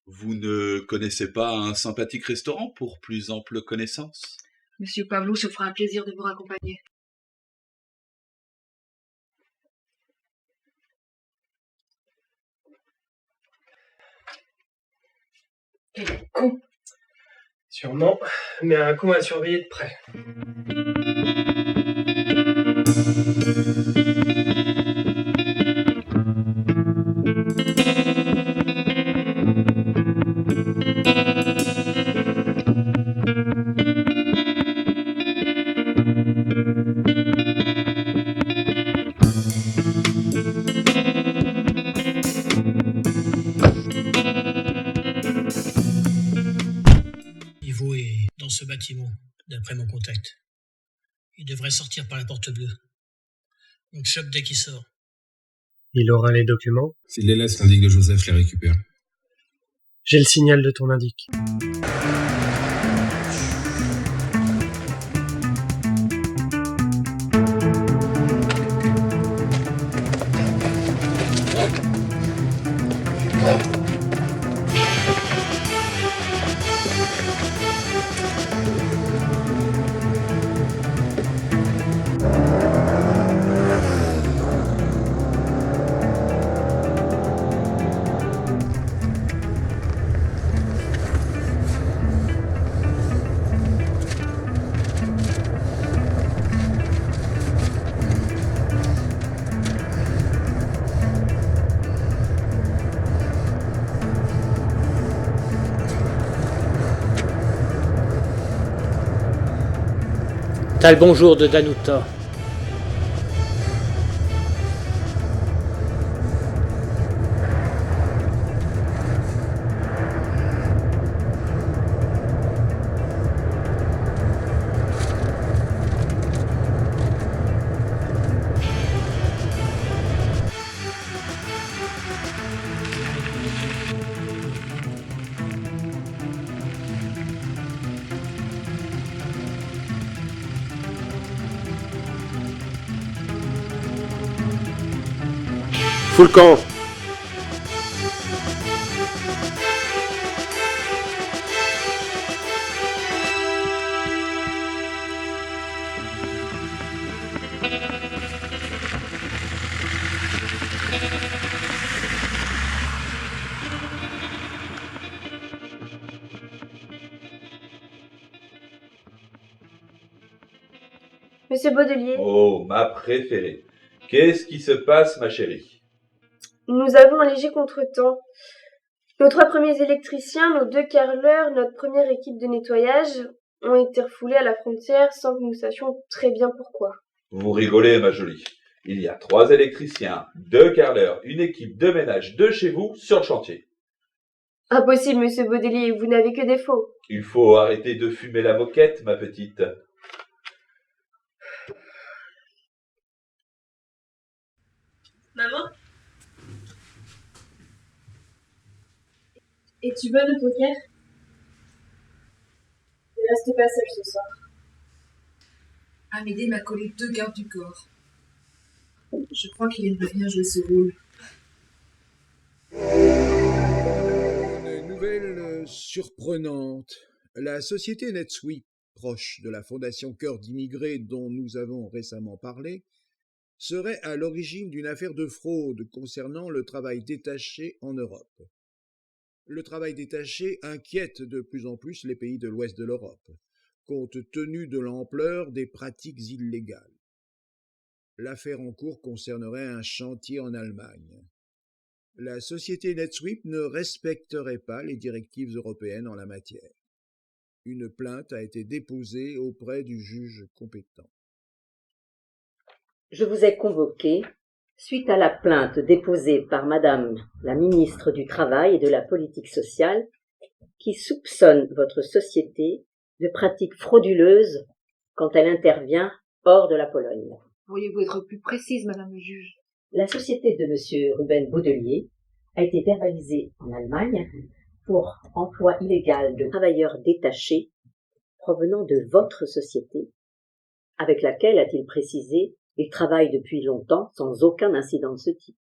Vous ne connaissez pas un sympathique restaurant pour plus ample connaissance? Monsieur Pavlo se fera un plaisir de vous raccompagner. Quel con! Sûrement, mais un con à surveiller de près. Ivo est dans ce bâtiment, d'après mon contact. Il devrait sortir par la porte bleue. On le chope dès qu'il sort. Il aura les documents? S'il les laisse, l'indic de Joseph les récupère. J'ai le signal de ton indic. T'as le bonjour de Danuta. Fous le camp. Monsieur Baudelier, Oh, ma préférée. Qu'est-ce qui se passe, ma chérie? nous avons un léger contretemps. Nos 3 premiers électriciens, nos 2 carreleurs, notre première équipe de nettoyage ont été refoulés à la frontière sans que nous sachions très bien pourquoi. Vous rigolez, ma jolie. Il y a 3 électriciens, 2 carreleurs, une équipe de ménage de chez vous sur le chantier. Impossible, monsieur Baudelier, vous n'avez que des faux. Il faut arrêter de fumer la moquette, ma petite. Maman? Es-tu bonne au poker? Ne reste pas seule ce soir. Amédée m'a collé 2 gardes du corps. Je crois qu'il aimerait bien jouer ce rôle. Une nouvelle surprenante. La société NetSuite, proche de la fondation Cœur d'immigrés dont nous avons récemment parlé, serait à l'origine d'une affaire de fraude concernant le travail détaché en Europe. Le travail détaché inquiète de plus en plus les pays de l'ouest de l'Europe, compte tenu de l'ampleur des pratiques illégales. L'affaire en cours concernerait un chantier en Allemagne. La société NetSuite ne respecterait pas les directives européennes en la matière. Une plainte a été déposée auprès du juge compétent. Je vous ai convoqué suite à la plainte déposée par Madame la ministre du Travail et de la Politique sociale qui soupçonne votre société de pratiques frauduleuses quand elle intervient hors de la Pologne. Pourriez-vous être plus précise, madame le juge? La société de Monsieur Ruben Baudelier a été verbalisée en Allemagne pour emploi illégal de travailleurs détachés provenant de votre société, avec laquelle, a-t-il précisé, il travaille depuis longtemps sans aucun incident de ce type.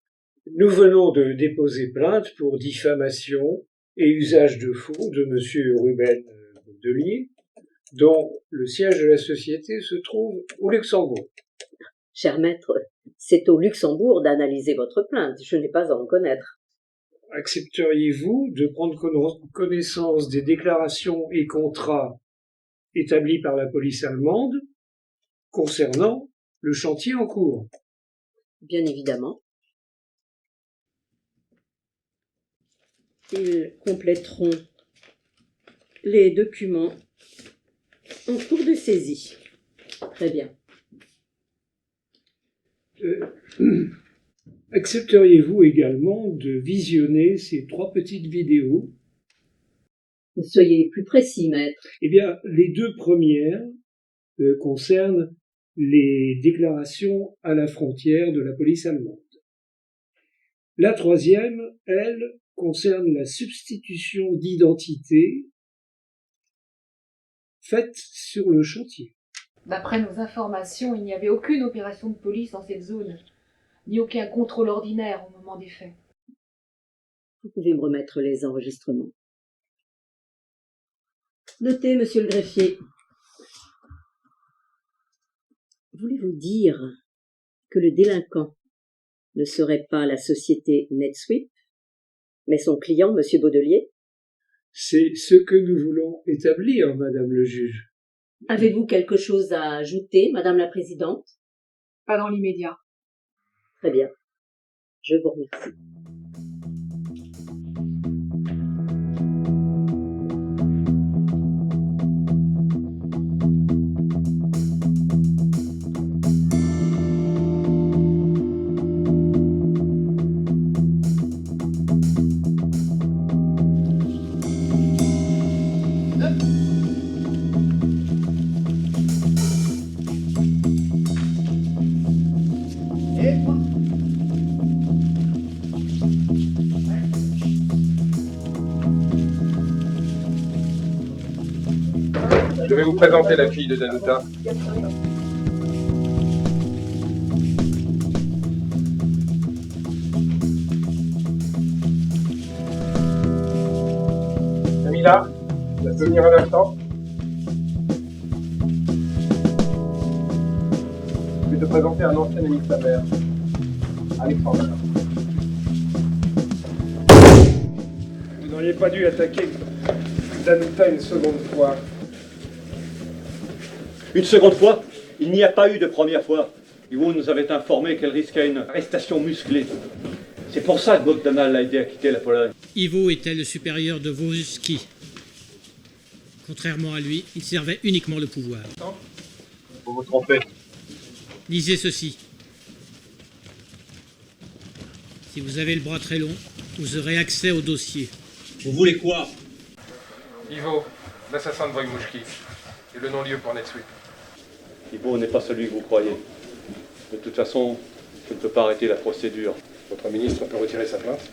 Nous venons de déposer plainte pour diffamation et usage de faux de Monsieur Ruben Baudelier, dont le siège de la société se trouve au Luxembourg. Cher maître, c'est au Luxembourg d'analyser votre plainte, je n'ai pas à en connaître. Accepteriez-vous de prendre connaissance des déclarations et contrats établis par la police allemande concernant le chantier en cours? Bien évidemment. Ils compléteront les documents en cours de saisie. Très bien. Accepteriez-vous également de visionner ces 3 petites vidéos? Soyez plus précis, maître. Eh bien, les 2 premières concernent les déclarations à la frontière de la police allemande. La 3e, elle, concerne la substitution d'identité faite sur le chantier. D'après nos informations, il n'y avait aucune opération de police dans cette zone, ni aucun contrôle ordinaire au moment des faits. Vous pouvez me remettre les enregistrements. Notez, monsieur le greffier. Voulez-vous dire que le délinquant ne serait pas la société NetSuite, mais son client, monsieur Baudelier? C'est ce que nous voulons établir, madame le juge. Avez-vous quelque chose à ajouter, madame la présidente? Pas dans l'immédiat. Très bien. Je vous remercie. Je vais vous présenter la fille de Danuta. Camilla, tu vas venir un instant. Je vais te présenter un ancien ami de ta mère, Alexandre. Vous n'auriez pas dû attaquer Danuta une seconde fois. Une seconde fois? Il n'y a pas eu de première fois. Ivo nous avait informé qu'elle risquait une arrestation musclée. C'est pour ça que Bogdana l'a aidé à quitter la Pologne. Ivo était le supérieur de Wojcicki. Contrairement à lui, il servait uniquement le pouvoir. Vous vous trompez. Lisez ceci. Si vous avez le bras très long, vous aurez accès au dossier. Vous voulez quoi? Ivo, l'assassin de Wojmuszki, et le non-lieu pour NetSuite. Ivo n'est pas celui que vous croyez. De toute façon, je ne peux pas arrêter la procédure. Votre ministre peut retirer sa plainte.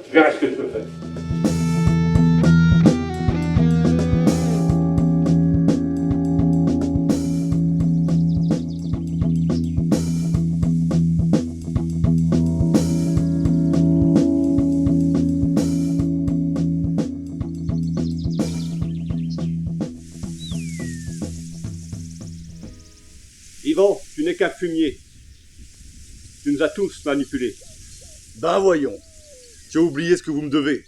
Je verrai ce que je peux faire. Ivan, tu n'es qu'un fumier. Tu nous as tous manipulés. Ben voyons. Tu as oublié ce que vous me devez.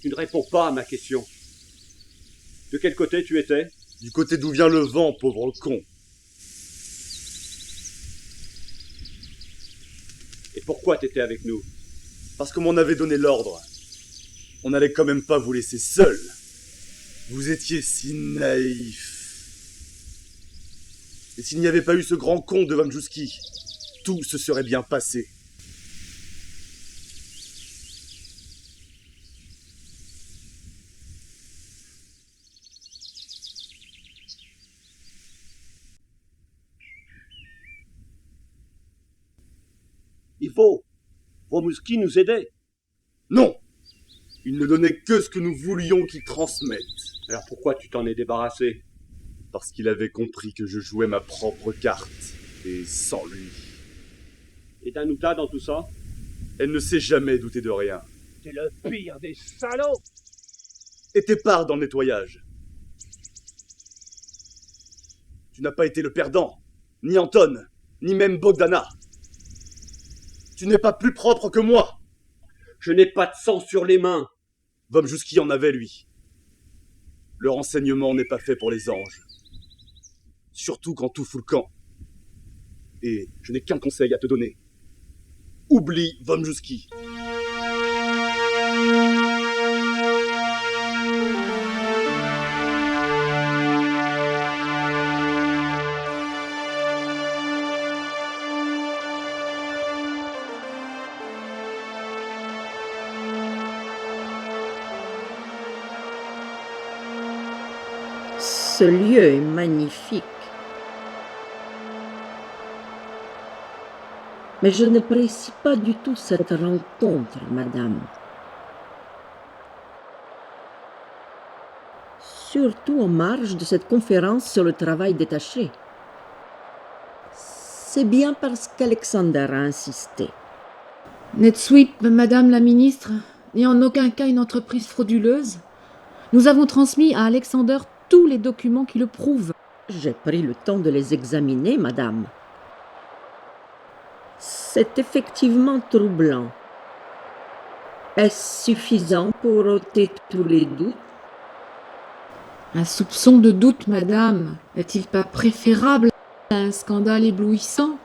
Tu ne réponds pas à ma question. De quel côté tu étais? Du côté d'où vient le vent, pauvre con. Et pourquoi t'étais avec nous? Parce qu'on m'en avait donné l'ordre. On n'allait quand même pas vous laisser seuls. Vous étiez si naïfs. Et s'il n'y avait pas eu ce grand con de Wojmuszki, tout se serait bien passé. Wojmuszki nous aidait. Non! Il ne donnait que ce que nous voulions qu'il transmette. Alors pourquoi tu t'en es débarrassé? Parce qu'il avait compris que je jouais ma propre carte, et sans lui. Et Danuta dans tout ça? Elle ne s'est jamais doutée de rien. T'es le pire des salauds! Et tes parts dans le nettoyage. Tu n'as pas été le perdant, ni Anton, ni même Bogdana. Tu n'es pas plus propre que moi. Je n'ai pas de sang sur les mains. Wojmuszki en avait, lui. Le renseignement n'est pas fait pour les anges. Surtout quand tout fout le camp. Et je n'ai qu'un conseil à te donner. Oublie Wojmuszki. Ce lieu est magnifique. Mais je n'apprécie pas du tout cette rencontre, madame. Surtout en marge de cette conférence sur le travail détaché. C'est bien parce qu'Alexander a insisté. NetSuite, madame la ministre, n'est en aucun cas une entreprise frauduleuse. Nous avons transmis à Alexander tous les documents qui le prouvent. J'ai pris le temps de les examiner, madame. C'est effectivement troublant. Est-ce suffisant pour ôter tous les doutes? Un soupçon de doute, madame, n'est-il pas préférable à un scandale éblouissant?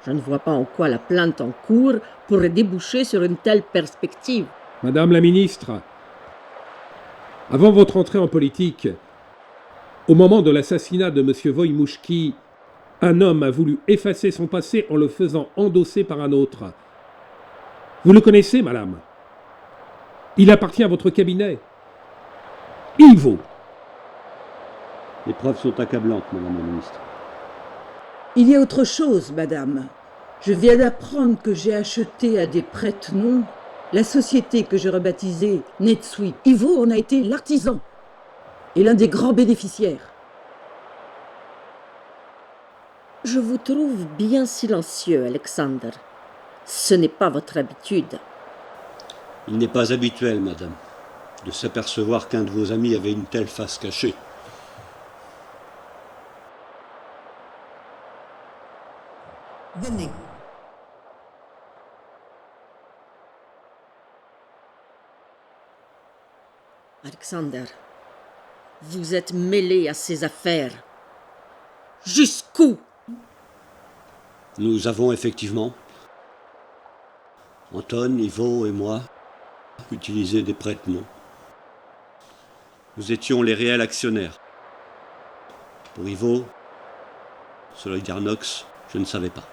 Je ne vois pas en quoi la plainte en cours pourrait déboucher sur une telle perspective. Madame la ministre, avant votre entrée en politique, au moment de l'assassinat de M. Wojmuszki, un homme a voulu effacer son passé en le faisant endosser par un autre. Vous le connaissez, madame? Il appartient à votre cabinet. Ivo. Les preuves sont accablantes, madame la ministre. Il y a autre chose, madame. Je viens d'apprendre que j'ai acheté à des prête-noms La société que j'ai rebaptisée NetSuite, Ivo en a été l'artisan et l'un des grands bénéficiaires. Je vous trouve bien silencieux, Alexander. Ce n'est pas votre habitude. Il n'est pas habituel, madame, de s'apercevoir qu'un de vos amis avait une telle face cachée. Venez. Alexander, vous êtes mêlé à ces affaires. Jusqu'où? Nous avons effectivement, Anton, Ivo et moi, utilisé des prête-noms. Nous étions les réels actionnaires. Pour Ivo, Solidarnox, je ne savais pas.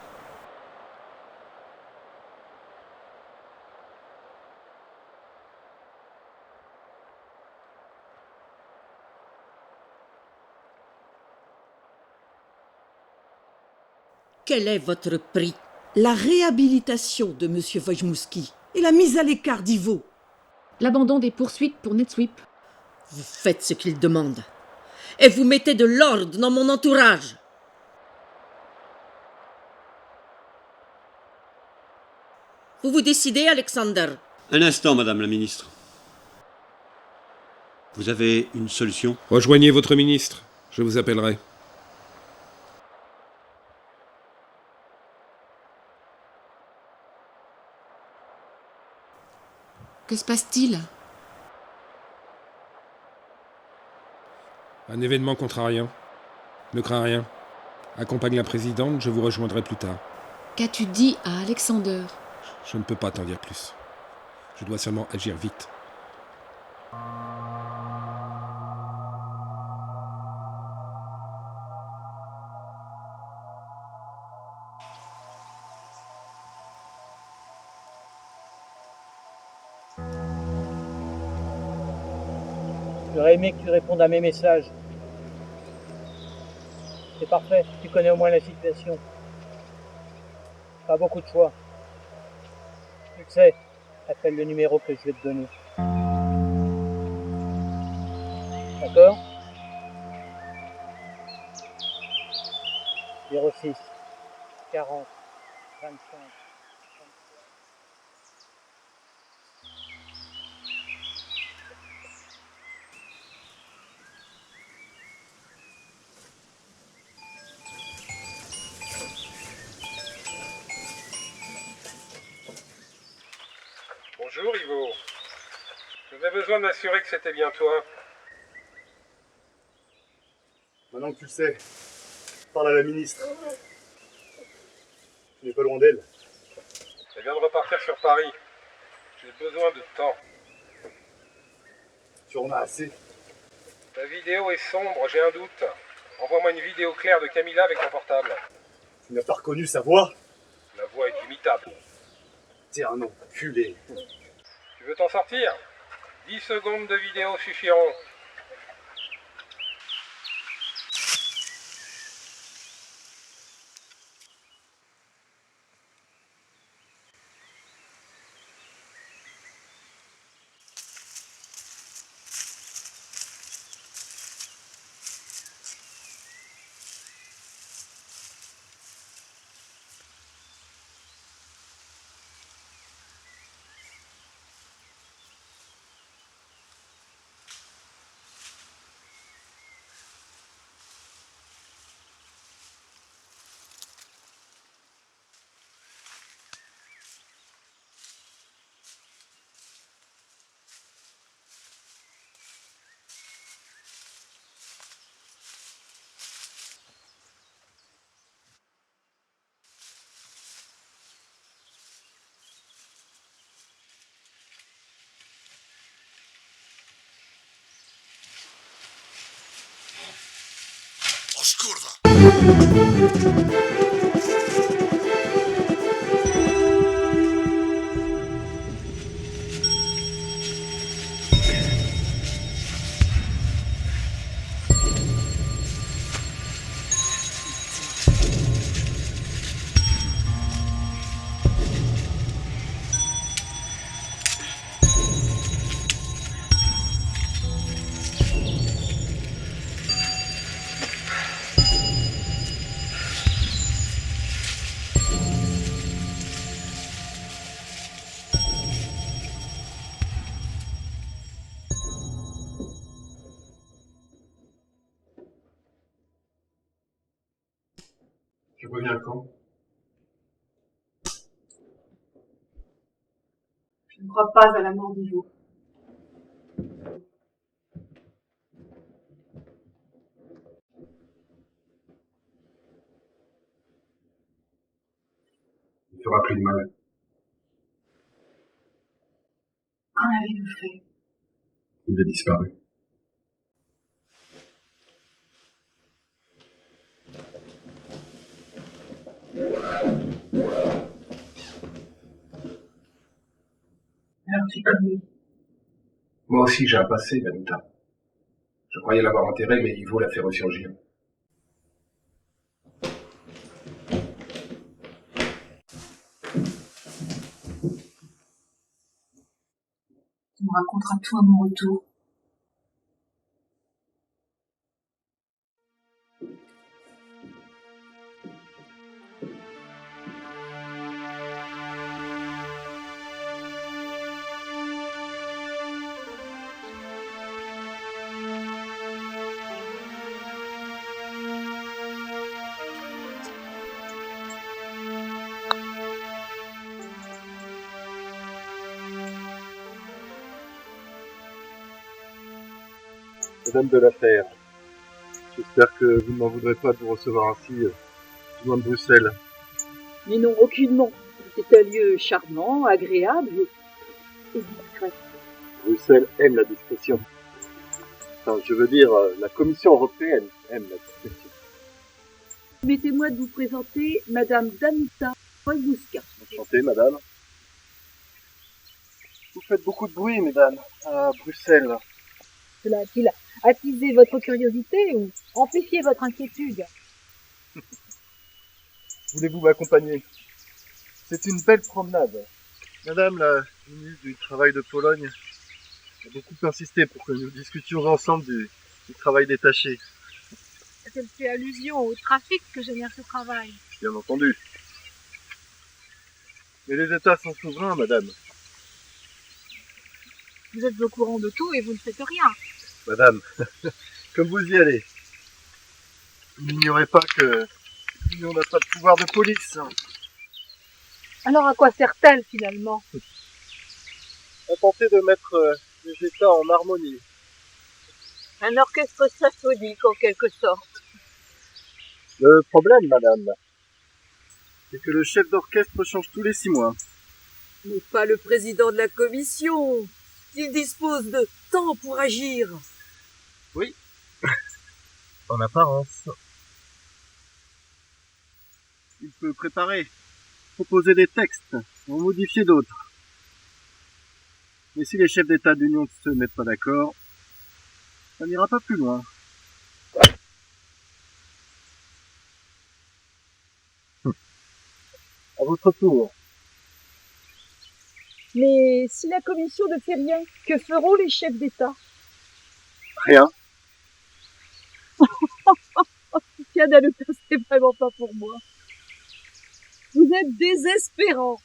Quel est votre prix? La réhabilitation de M. Wojmuski et la mise à l'écart d'Ivo. L'abandon des poursuites pour NetSweep. Vous faites ce qu'il demande. Et vous mettez de l'ordre dans mon entourage. Vous vous décidez, Alexander? Un instant, madame la ministre. Vous avez une solution? Rejoignez votre ministre, je vous appellerai. Que se passe-t-il? Un événement contrariant. Ne crains rien. Accompagne la présidente, je vous rejoindrai plus tard. Qu'as-tu dit à Alexander? Je ne peux pas t'en dire plus. Je dois seulement agir vite. J'aurais aimé que tu répondes à mes messages. C'est parfait, tu connais au moins la situation. Pas beaucoup de choix. Tu le sais, appelle le numéro que je vais te donner. D'accord? 06 40 25. Bonjour Ivo. J'avais besoin de m'assurer que c'était bien toi. Maintenant que tu le sais, parle à la ministre. Tu n'es pas loin d'elle. Elle vient de repartir sur Paris. J'ai besoin de temps. Tu en as assez. Ta vidéo est sombre, j'ai un doute. Envoie-moi une vidéo claire de Camilla avec ton portable. Tu n'as pas reconnu sa voix? La voix est imitable. T'es un enculé. Tu veux t'en sortir? 10 secondes de vidéo suffiront. Tu reviens quand? Je ne crois pas à la mort d'Ivo. Il fera plus de mal. Qu'en avez-vous fait? Il a disparu. Alors tu es comme lui. Moi aussi, j'ai un passé, Vanita. Je croyais l'avoir enterré, mais Ivo l'a fait ressurgir. Tu me raconteras tout à mon retour. Madame de la Terre, j'espère que vous ne m'en voudrez pas de vous recevoir ainsi, loin de Bruxelles. Mais non, aucunement. C'est un lieu charmant, agréable et discret. Bruxelles aime la discrétion. Enfin, je veux dire, la Commission européenne aime la discrétion. Permettez-moi de vous présenter Madame Danita Wojciechowska. Enchantée, madame. Vous faites beaucoup de bruit, mesdames, à Bruxelles. Cela a-t-il attisé votre curiosité ou amplifié votre inquiétude? Voulez-vous m'accompagner? C'est une belle promenade. Madame la ministre du Travail de Pologne a beaucoup insisté pour que nous discutions ensemble du travail détaché. Elle fait allusion au trafic que génère ce travail. Bien entendu. Mais les États sont souverains, madame. Vous êtes au courant de tout et vous ne faites rien. Madame, comme vous y allez, vous n'ignorez pas que l'Union n'a pas de pouvoir de police. Alors à quoi sert-elle finalement? À tenter de mettre les États en harmonie. Un orchestre symphonique en quelque sorte. Le problème, madame, c'est que le chef d'orchestre change tous les 6 mois. Mais pas le président de la commission. Il dispose de temps pour agir. Oui, en apparence. Il peut préparer, proposer des textes, en modifier d'autres. Mais si les chefs d'État de l'Union ne se mettent pas d'accord, ça n'ira pas plus loin. À votre tour. Mais si la commission ne fait rien, que feront les chefs d'État? Rien. Scandaleux, c'est vraiment pas pour moi. Vous êtes désespérant.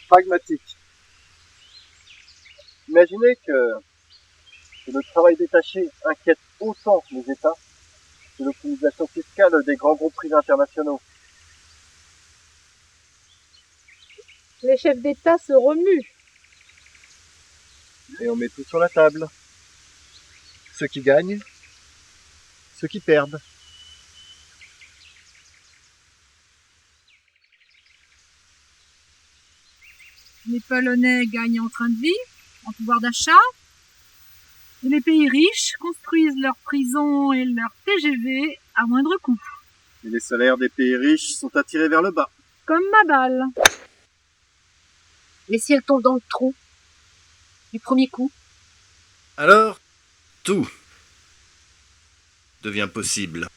Pragmatique. Imaginez que le travail détaché inquiète autant les États que l'optimisation fiscale des grands groupes privés internationaux. Les chefs d'État se remuent. Et on met tout sur la table. Ceux qui gagnent, ceux qui perdent. Les Polonais gagnent en train de vie, en pouvoir d'achat. Et les pays riches construisent leurs prisons et leurs TGV à moindre coût. Et les salaires des pays riches sont attirés vers le bas. Comme ma balle. Mais si elle tombe dans le trou du premier coup? Alors, tout devient possible.